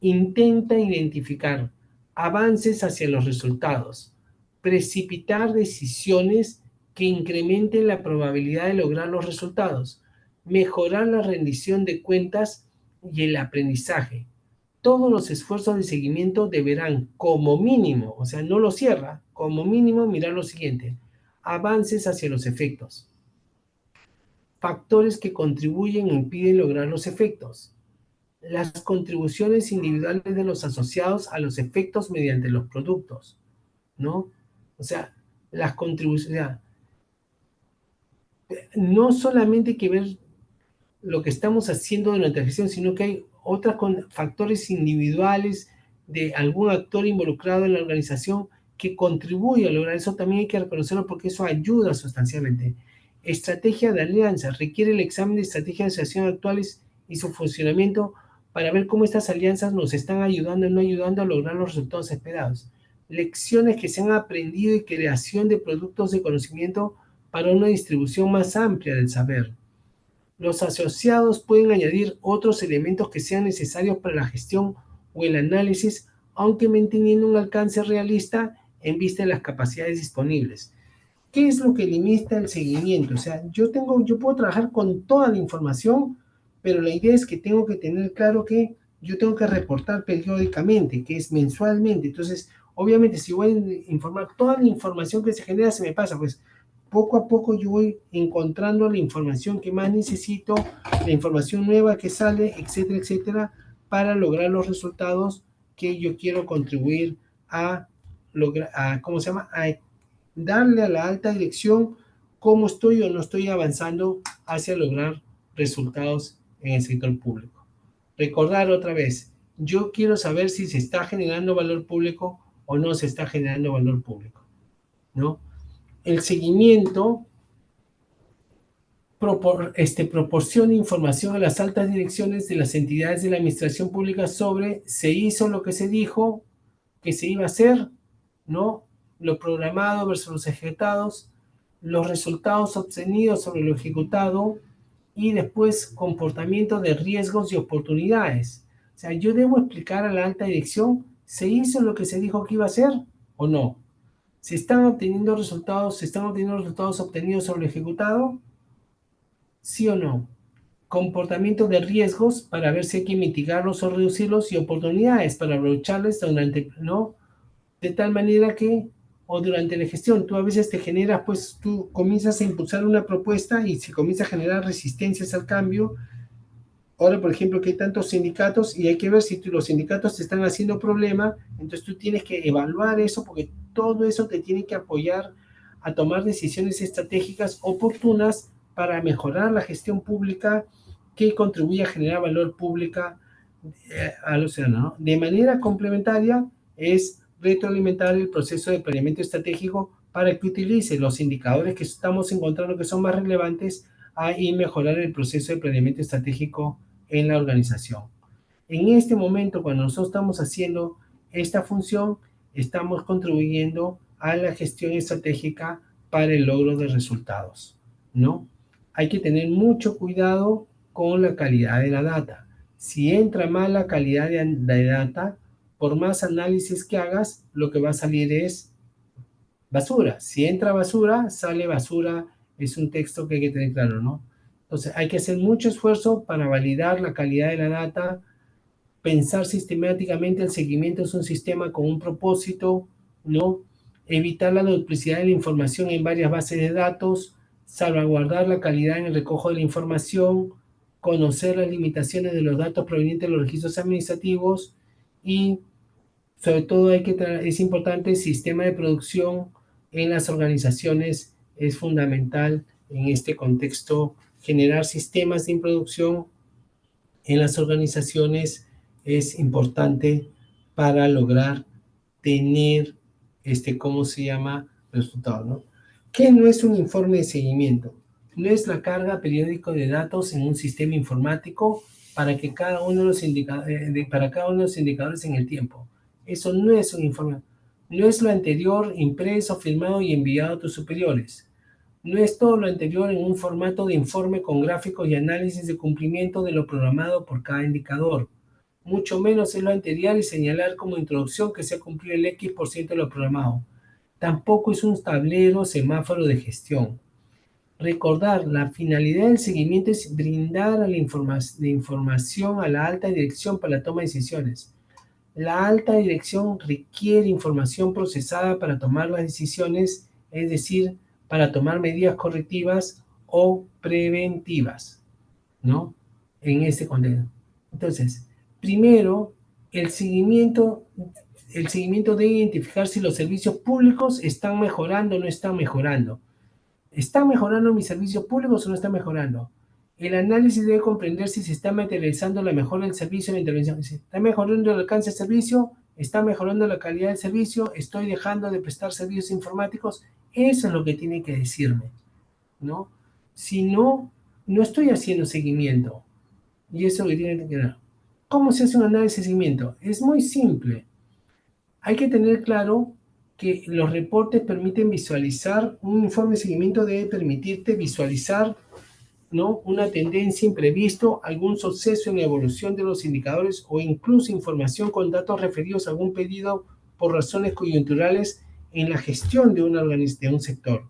intenta identificar avances hacia los resultados, precipitar decisiones que incrementen la probabilidad de lograr los resultados, mejorar la rendición de cuentas y el aprendizaje. Todos los esfuerzos de seguimiento deberán, como mínimo, o sea, no lo cierra, como mínimo mirar lo siguiente: avances hacia los efectos, factores que contribuyen e impiden lograr los efectos, las contribuciones individuales de los asociados a los efectos mediante los productos, ¿no? O sea, las contribuciones, o sea, no solamente hay que ver lo que estamos haciendo durante la gestión, sino que hay otros factores individuales de algún actor involucrado en la organización que contribuye a lograr eso. También hay que reconocerlo porque eso ayuda sustancialmente. Estrategia de alianza requiere el examen de estrategias de asociación actuales y su funcionamiento para ver cómo estas alianzas nos están ayudando y no ayudando a lograr los resultados esperados. Lecciones que se han aprendido y creación de productos de conocimiento para una distribución más amplia del saber. Los asociados pueden añadir otros elementos que sean necesarios para la gestión o el análisis, aunque manteniendo un alcance realista en vista de las capacidades disponibles. ¿Qué es lo que limita el seguimiento? O sea, yo puedo trabajar con toda la información, pero la idea es que tengo que tener claro que yo tengo que reportar periódicamente, que es mensualmente. Entonces, obviamente, si voy a informar toda la información que se genera, se me pasa, pues poco a poco yo voy encontrando la información que más necesito, la información nueva que sale, etcétera, etcétera, para lograr los resultados que yo quiero contribuir a lograr, ¿cómo se llama? A darle a la alta dirección cómo estoy o no estoy avanzando hacia lograr resultados en el sector público. Recordar otra vez, yo quiero saber si se está generando valor público o no se está generando valor público, ¿no? El seguimiento proporciona información a las altas direcciones de las entidades de la administración pública sobre se hizo lo que se dijo que se iba a hacer, ¿no? Lo programado versus los ejecutados, los resultados obtenidos sobre lo ejecutado y después comportamiento de riesgos y oportunidades. O sea, yo debo explicar a la alta dirección, ¿se hizo lo que se dijo que iba a hacer o no? ¿Se están obteniendo resultados obtenidos sobre lo ejecutado? ¿Sí o no? Comportamiento de riesgos para ver si hay que mitigarlos o reducirlos y oportunidades para aprovecharles durante, ¿no? De tal manera que, o durante la gestión, tú a veces te generas, pues tú comienzas a impulsar una propuesta y se comienza a generar resistencias al cambio. Ahora, por ejemplo, que hay tantos sindicatos y hay que ver si los sindicatos te están haciendo problema, entonces tú tienes que evaluar eso porque todo eso te tiene que apoyar a tomar decisiones estratégicas oportunas para mejorar la gestión pública que contribuye a generar valor pública a los ciudadanos, ¿no? De manera complementaria es retroalimentar el proceso de planeamiento estratégico para que utilice los indicadores que estamos encontrando que son más relevantes y mejorar el proceso de planeamiento estratégico en la organización. En este momento, cuando nosotros estamos haciendo esta función, estamos contribuyendo a la gestión estratégica para el logro de resultados, ¿no? Hay que tener mucho cuidado con la calidad de la data. Si entra mala calidad de data, por más análisis que hagas, lo que va a salir es basura. Si entra basura, sale basura. Es un texto que hay que tener claro, ¿no? Entonces, hay que hacer mucho esfuerzo para validar la calidad de la data, pensar sistemáticamente el seguimiento es un sistema con un propósito, ¿no? Evitar la duplicidad de la información en varias bases de datos, salvaguardar la calidad en el recojo de la información, conocer las limitaciones de los datos provenientes de los registros administrativos y sobre todo es importante el sistema de producción en las organizaciones, es fundamental en este contexto generar sistemas de producción en las organizaciones es importante para lograr tener, ¿cómo se llama? Resultado, ¿no? ¿Qué no es un informe de seguimiento? No es la carga periódica de datos en un sistema informático para que cada uno de para cada uno de los indicadores en el tiempo. Eso no es un informe. No es lo anterior impreso, firmado y enviado a tus superiores. No es todo lo anterior en un formato de informe con gráficos y análisis de cumplimiento de lo programado por cada indicador. Mucho menos es lo anterior y señalar como introducción que se ha cumplido el X% de lo programado. Tampoco es un tablero semáforo de gestión. Recordar, la finalidad del seguimiento es brindar a la información a la alta dirección para la toma de decisiones. La alta dirección requiere información procesada para tomar las decisiones, es decir, para tomar medidas correctivas o preventivas, ¿no? En este contexto. Entonces, primero, el seguimiento debe identificar si los servicios públicos están mejorando o no están mejorando. ¿Están mejorando mis servicios públicos o no están mejorando? El análisis debe comprender si se está materializando la mejora del servicio en la intervención. Si está mejorando el alcance del servicio, está mejorando la calidad del servicio, estoy dejando de prestar servicios informáticos. Eso es lo que tiene que decirme, ¿no? Si no, no estoy haciendo seguimiento. Y eso que tiene que ver. ¿Cómo se hace un análisis de seguimiento? Es muy simple. Hay que tener claro que los reportes permiten visualizar, un informe de seguimiento debe permitirte visualizar, ¿no?, una tendencia imprevisto, algún suceso en la evolución de los indicadores o incluso información con datos referidos a algún pedido por razones coyunturales en la gestión de un sector.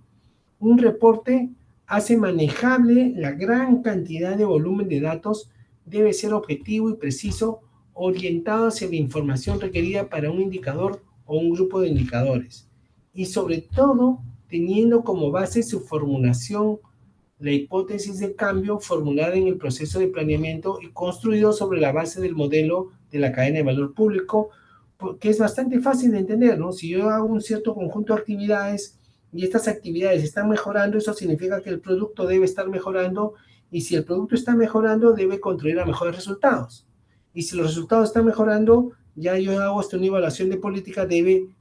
Un reporte hace manejable la gran cantidad de volumen de datos, debe ser objetivo y preciso, orientado hacia la información requerida para un indicador o un grupo de indicadores. Y sobre todo, teniendo como base su formulación, la hipótesis de cambio formulada en el proceso de planeamiento y construido sobre la base del modelo de la cadena de valor público, que es bastante fácil de entender, ¿no? Si yo hago un cierto conjunto de actividades y estas actividades están mejorando, eso significa que el producto debe estar mejorando y si el producto está mejorando, debe contribuir a mejores resultados. Y si los resultados están mejorando, ya yo hago hasta una evaluación de política,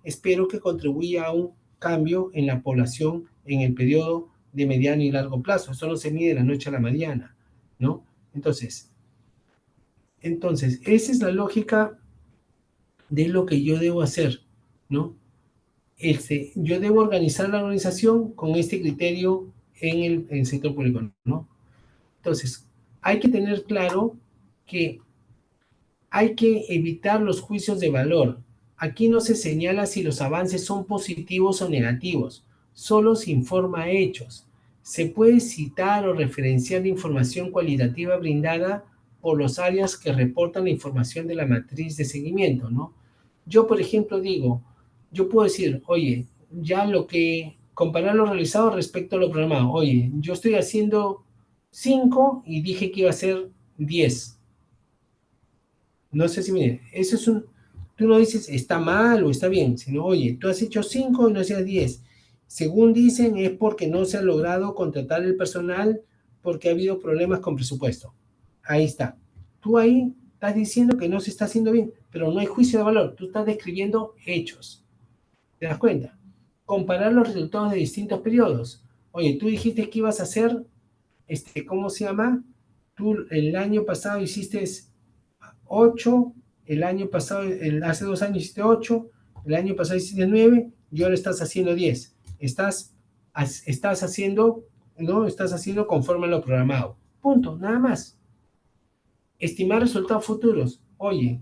espero que contribuya a un cambio en la población en el periodo de mediano y largo plazo. Eso no se mide de la noche a la mañana, ¿no? Entonces, esa es la lógica de lo que yo debo hacer, ¿no? Yo debo organizar la organización con este criterio en el sector público, ¿no? Entonces, hay que tener claro que hay que evitar los juicios de valor. Aquí no se señala si los avances son positivos o negativos, solo se informa hechos. Se puede citar o referenciar la información cualitativa brindada por los áreas que reportan la información de la matriz de seguimiento, ¿no? Yo, por ejemplo, yo puedo decir, oye, ya comparar lo realizado respecto a lo programado. Oye, yo estoy haciendo 5 y dije que iba a ser 10. No sé si, mire, tú no dices está mal o está bien, sino, oye, tú has hecho 5 y no hacías 10. Según dicen, es porque no se ha logrado contratar el personal porque ha habido problemas con presupuesto. Ahí está. Tú ahí estás diciendo que no se está haciendo bien, pero no hay juicio de valor. Tú estás describiendo hechos. ¿Te das cuenta? Comparar los resultados de distintos periodos. Oye, tú dijiste que ibas a hacer, ¿cómo se llama? Tú el año pasado hiciste 8, el año pasado, hace 2 años hiciste 8, el año pasado hiciste 9 y ahora estás haciendo 10. Estás haciendo, ¿no? Estás haciendo conforme a lo programado. Punto, nada más. Estimar resultados futuros. Oye,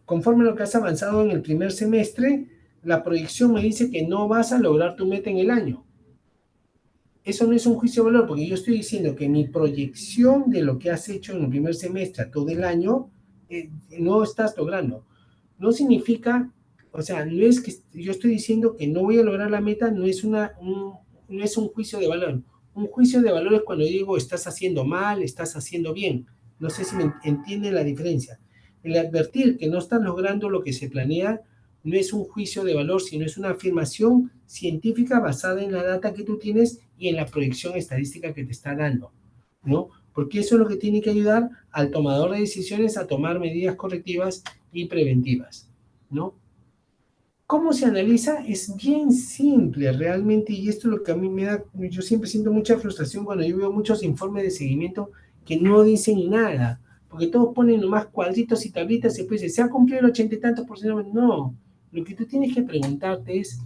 conforme a lo que has avanzado en el primer semestre, la proyección me dice que no vas a lograr tu meta en el año. Eso no es un juicio de valor, porque yo estoy diciendo que mi proyección de lo que has hecho en el primer semestre a todo el año no estás logrando. No significa, o sea, no es que yo estoy diciendo que no voy a lograr la meta, no es un juicio de valor. Un juicio de valor es cuando digo estás haciendo mal, estás haciendo bien. No sé si me entiende la diferencia. El advertir que no estás logrando lo que se planea no es un juicio de valor, sino es una afirmación científica basada en la data que tú tienes y en la proyección estadística que te está dando, ¿no? Porque eso es lo que tiene que ayudar al tomador de decisiones a tomar medidas correctivas y preventivas, ¿no? ¿Cómo se analiza? Es bien simple realmente, y esto es lo que a mí me da, yo siempre siento mucha frustración cuando yo veo muchos informes de seguimiento que no dicen nada, porque todos ponen nomás cuadritos y tablitas y después dicen, ¿se ha cumplido el 80 y tantos por ciento? No, lo que tú tienes que preguntarte es,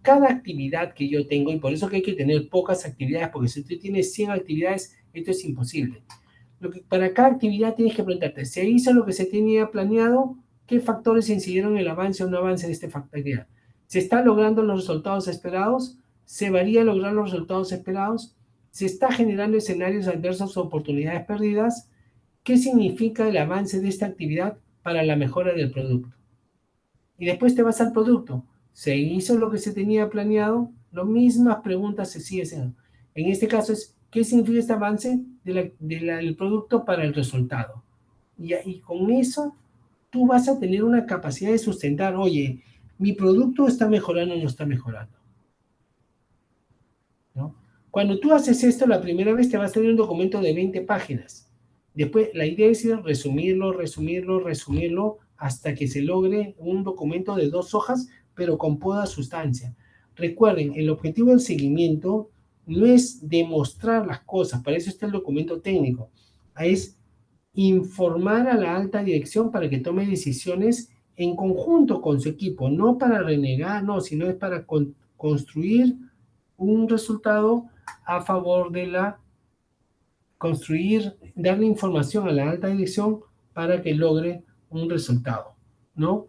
cada actividad que yo tengo, y por eso que hay que tener pocas actividades, porque si tú tienes 100 actividades, esto es imposible. Para cada actividad tienes que preguntarte, ¿se hizo lo que se tenía planeado? ¿Qué factores incidieron en el avance o no avance de esta actividad? ¿Se están logrando los resultados esperados? ¿Se varía lograr los resultados esperados? ¿Se está generando escenarios adversos o oportunidades perdidas? ¿Qué significa el avance de esta actividad para la mejora del producto? Y después te vas al producto. ¿Se hizo lo que se tenía planeado? Las mismas preguntas se siguen haciendo. En este caso es, ¿qué significa este avance del producto para el resultado? Y con eso tú vas a tener una capacidad de sustentar, oye, mi producto está mejorando o no está mejorando, ¿no? Cuando tú haces esto la primera vez te vas a tener un documento de 20 páginas. Después la idea es ir resumirlo, resumirlo, resumirlo hasta que se logre un documento de 2 hojas, pero con toda sustancia. Recuerden, el objetivo del seguimiento no es demostrar las cosas, para eso está el documento técnico, es informar a la alta dirección para que tome decisiones en conjunto con su equipo, no para renegar, no, sino es para construir un resultado a favor de darle información a la alta dirección para que logre un resultado, ¿no?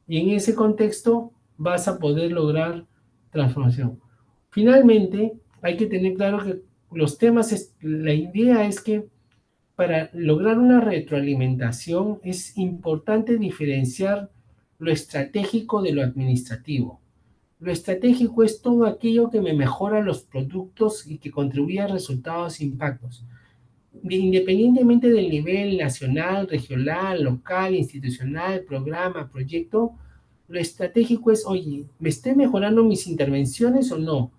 Y en ese contexto vas a poder lograr transformación. Finalmente, hay que tener claro que la idea es que para lograr una retroalimentación es importante diferenciar lo estratégico de lo administrativo. Lo estratégico es todo aquello que me mejora los productos y que contribuye a resultados e impactos. Independientemente del nivel nacional, regional, local, institucional, programa, proyecto, lo estratégico es, oye, ¿me estoy mejorando mis intervenciones o no?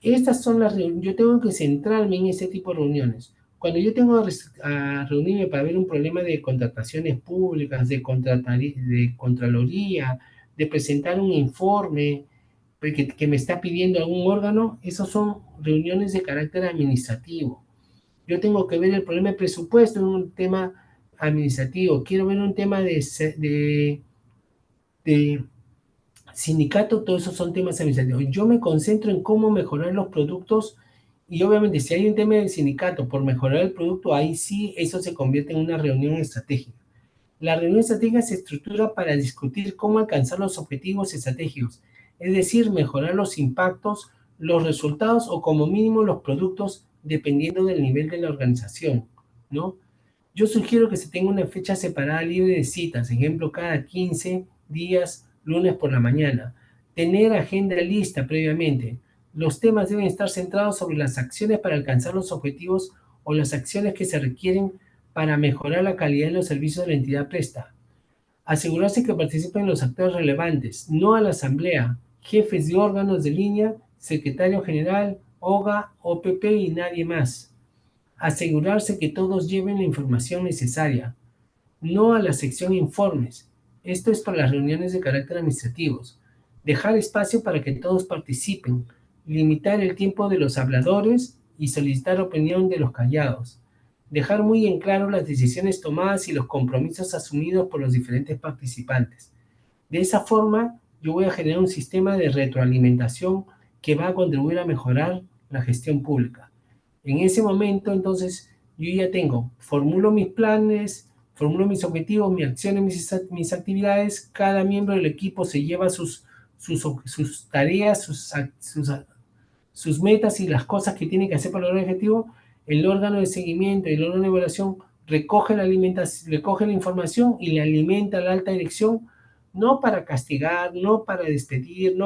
Yo tengo que centrarme en ese tipo de reuniones. cuando yo tengo a reunirme para ver un problema de contrataciones públicas, de Contraloría, de presentar un informe que me está pidiendo algún órgano, esos son reuniones de carácter administrativo. Yo tengo que ver el problema de presupuesto en un tema administrativo. Quiero ver un tema de sindicato, todos esos son temas administrativos. Yo me concentro en cómo mejorar los productos y obviamente si hay un tema del sindicato por mejorar el producto, ahí sí eso se convierte en una reunión estratégica. La reunión estratégica se estructura para discutir cómo alcanzar los objetivos estratégicos, es decir, mejorar los impactos, los resultados o como mínimo los productos dependiendo del nivel de la organización, ¿no? Yo sugiero que se tenga una fecha separada libre de citas, ejemplo, cada 15 días, lunes por la mañana. Tener agenda lista previamente. Los temas deben estar centrados sobre las acciones para alcanzar los objetivos o las acciones que se requieren para mejorar la calidad de los servicios de la entidad presta. Asegurarse que participen los actores relevantes, no a la asamblea, jefes de órganos de línea, secretario general, OGA, OPP y nadie más. Asegurarse que todos lleven la información necesaria, no a la sección informes. Esto es para las reuniones de carácter administrativos. Dejar espacio para que todos participen, limitar el tiempo de los habladores y solicitar opinión de los callados. Dejar muy en claro las decisiones tomadas y los compromisos asumidos por los diferentes participantes. De esa forma, yo voy a generar un sistema de retroalimentación que va a contribuir a mejorar la gestión pública. En ese momento, entonces, yo ya tengo, formulo mis planes, formulo mis objetivos, mis acciones, mis actividades. Cada miembro del equipo se lleva sus tareas, sus metas y las cosas que tiene que hacer para lograr el objetivo. El órgano de seguimiento y el órgano de evaluación recoge la información y le alimenta a la alta dirección, no para castigar, no para despedir,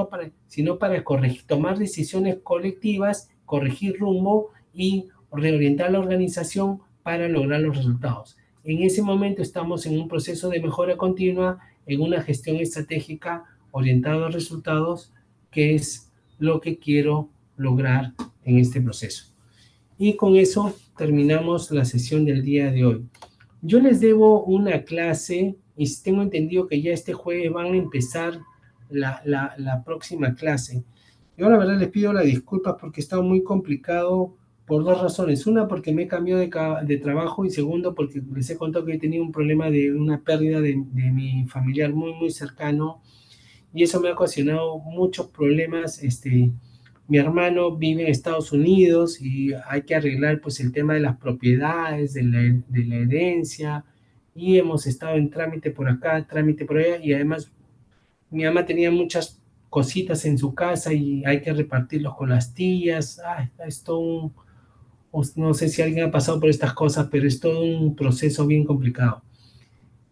sino para tomar decisiones colectivas, corregir rumbo y reorientar la organización para lograr los resultados. En ese momento estamos en un proceso de mejora continua, en una gestión estratégica orientada a resultados, que es lo que quiero lograr en este proceso. Y con eso terminamos la sesión del día de hoy. Yo les debo una clase y tengo entendido que ya este jueves van a empezar la próxima clase. Yo la verdad les pido las disculpas porque he estado muy complicado por dos razones. Una, porque me he cambiado de trabajo y segundo, porque les he contado que he tenido un problema de una pérdida de mi familiar muy, muy cercano y eso me ha ocasionado muchos problemas. Mi hermano vive en Estados Unidos y hay que arreglar pues el tema de las propiedades, de la herencia, y hemos estado en trámite por acá, trámite por allá, y además mi mamá tenía muchas cositas en su casa y hay que repartirlos con las tías. Ay, es todo no sé si alguien ha pasado por estas cosas, pero es todo un proceso bien complicado.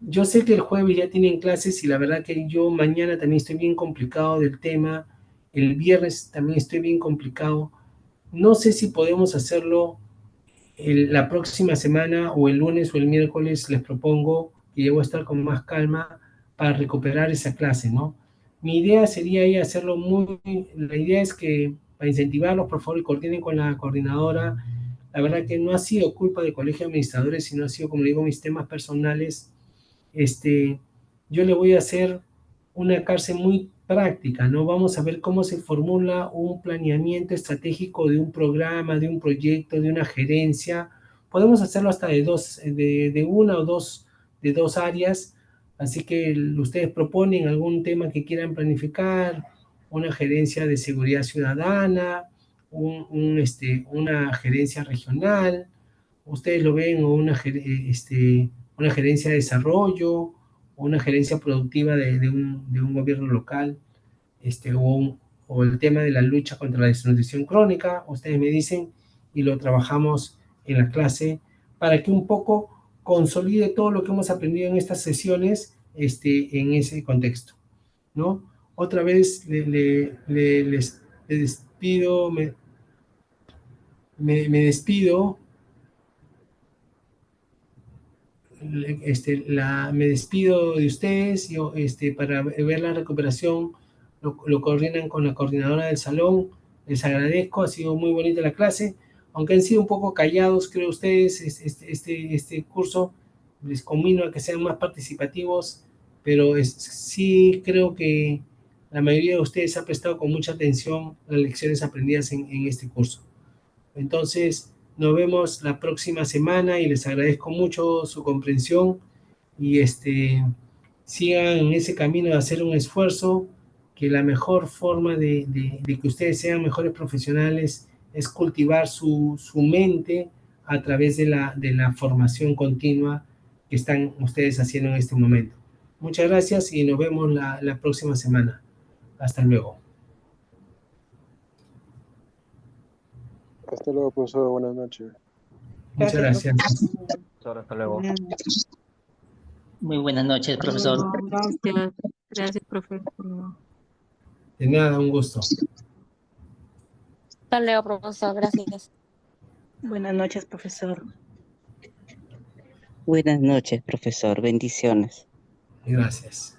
Yo sé que el jueves ya tienen clases y la verdad que yo mañana también estoy bien complicado del tema. El viernes también estoy bien complicado. No sé si podemos hacerlo la próxima semana o el lunes o el miércoles. Les propongo que yo voy a estar con más calma para recuperar esa clase, ¿no? Mi idea sería ahí hacerlo la idea es que para incentivarlos, por favor, y coordinen con la coordinadora. La verdad que no ha sido culpa del colegio de administradores, sino ha sido, como digo, mis temas personales. Yo le voy a hacer una clase muy práctica, ¿no? Vamos a ver cómo se formula un planeamiento estratégico de un programa, de un proyecto, de una gerencia. Podemos hacerlo hasta de una o dos, de dos áreas. Así que ustedes proponen algún tema que quieran planificar, una gerencia de seguridad ciudadana, una gerencia regional, ustedes lo ven, o una gerencia de desarrollo, o una gerencia productiva de un gobierno local, o el tema de la lucha contra la desnutrición crónica. Ustedes me dicen y lo trabajamos en la clase para que un poco consolide todo lo que hemos aprendido en estas sesiones, en ese contexto, ¿no? Otra vez les despido, me despido. Me despido de ustedes. Yo, para ver la recuperación lo coordinan con la coordinadora del salón. Les agradezco, ha sido muy bonita la clase. aunque han sido un poco callados, creo ustedes, este curso, les convino a que sean más participativos, pero sí creo que la mayoría de ustedes ha prestado con mucha atención las lecciones aprendidas en este curso. Entonces, nos vemos la próxima semana y les agradezco mucho su comprensión y sigan en ese camino de hacer un esfuerzo, que la mejor forma de que ustedes sean mejores profesionales es cultivar su mente a través de la formación continua que están ustedes haciendo en este momento. Muchas gracias y nos vemos la próxima semana. Hasta luego. Hasta luego, profesor. Buenas noches. Muchas Gracias, gracias. profesor. Hasta luego. Buenas noches. Muy buenas noches, profesor. Gracias, gracias, profesor. De nada, un gusto. Hasta luego, profesor. Gracias. Buenas noches, profesor. Buenas noches, profesor. Bendiciones. Gracias.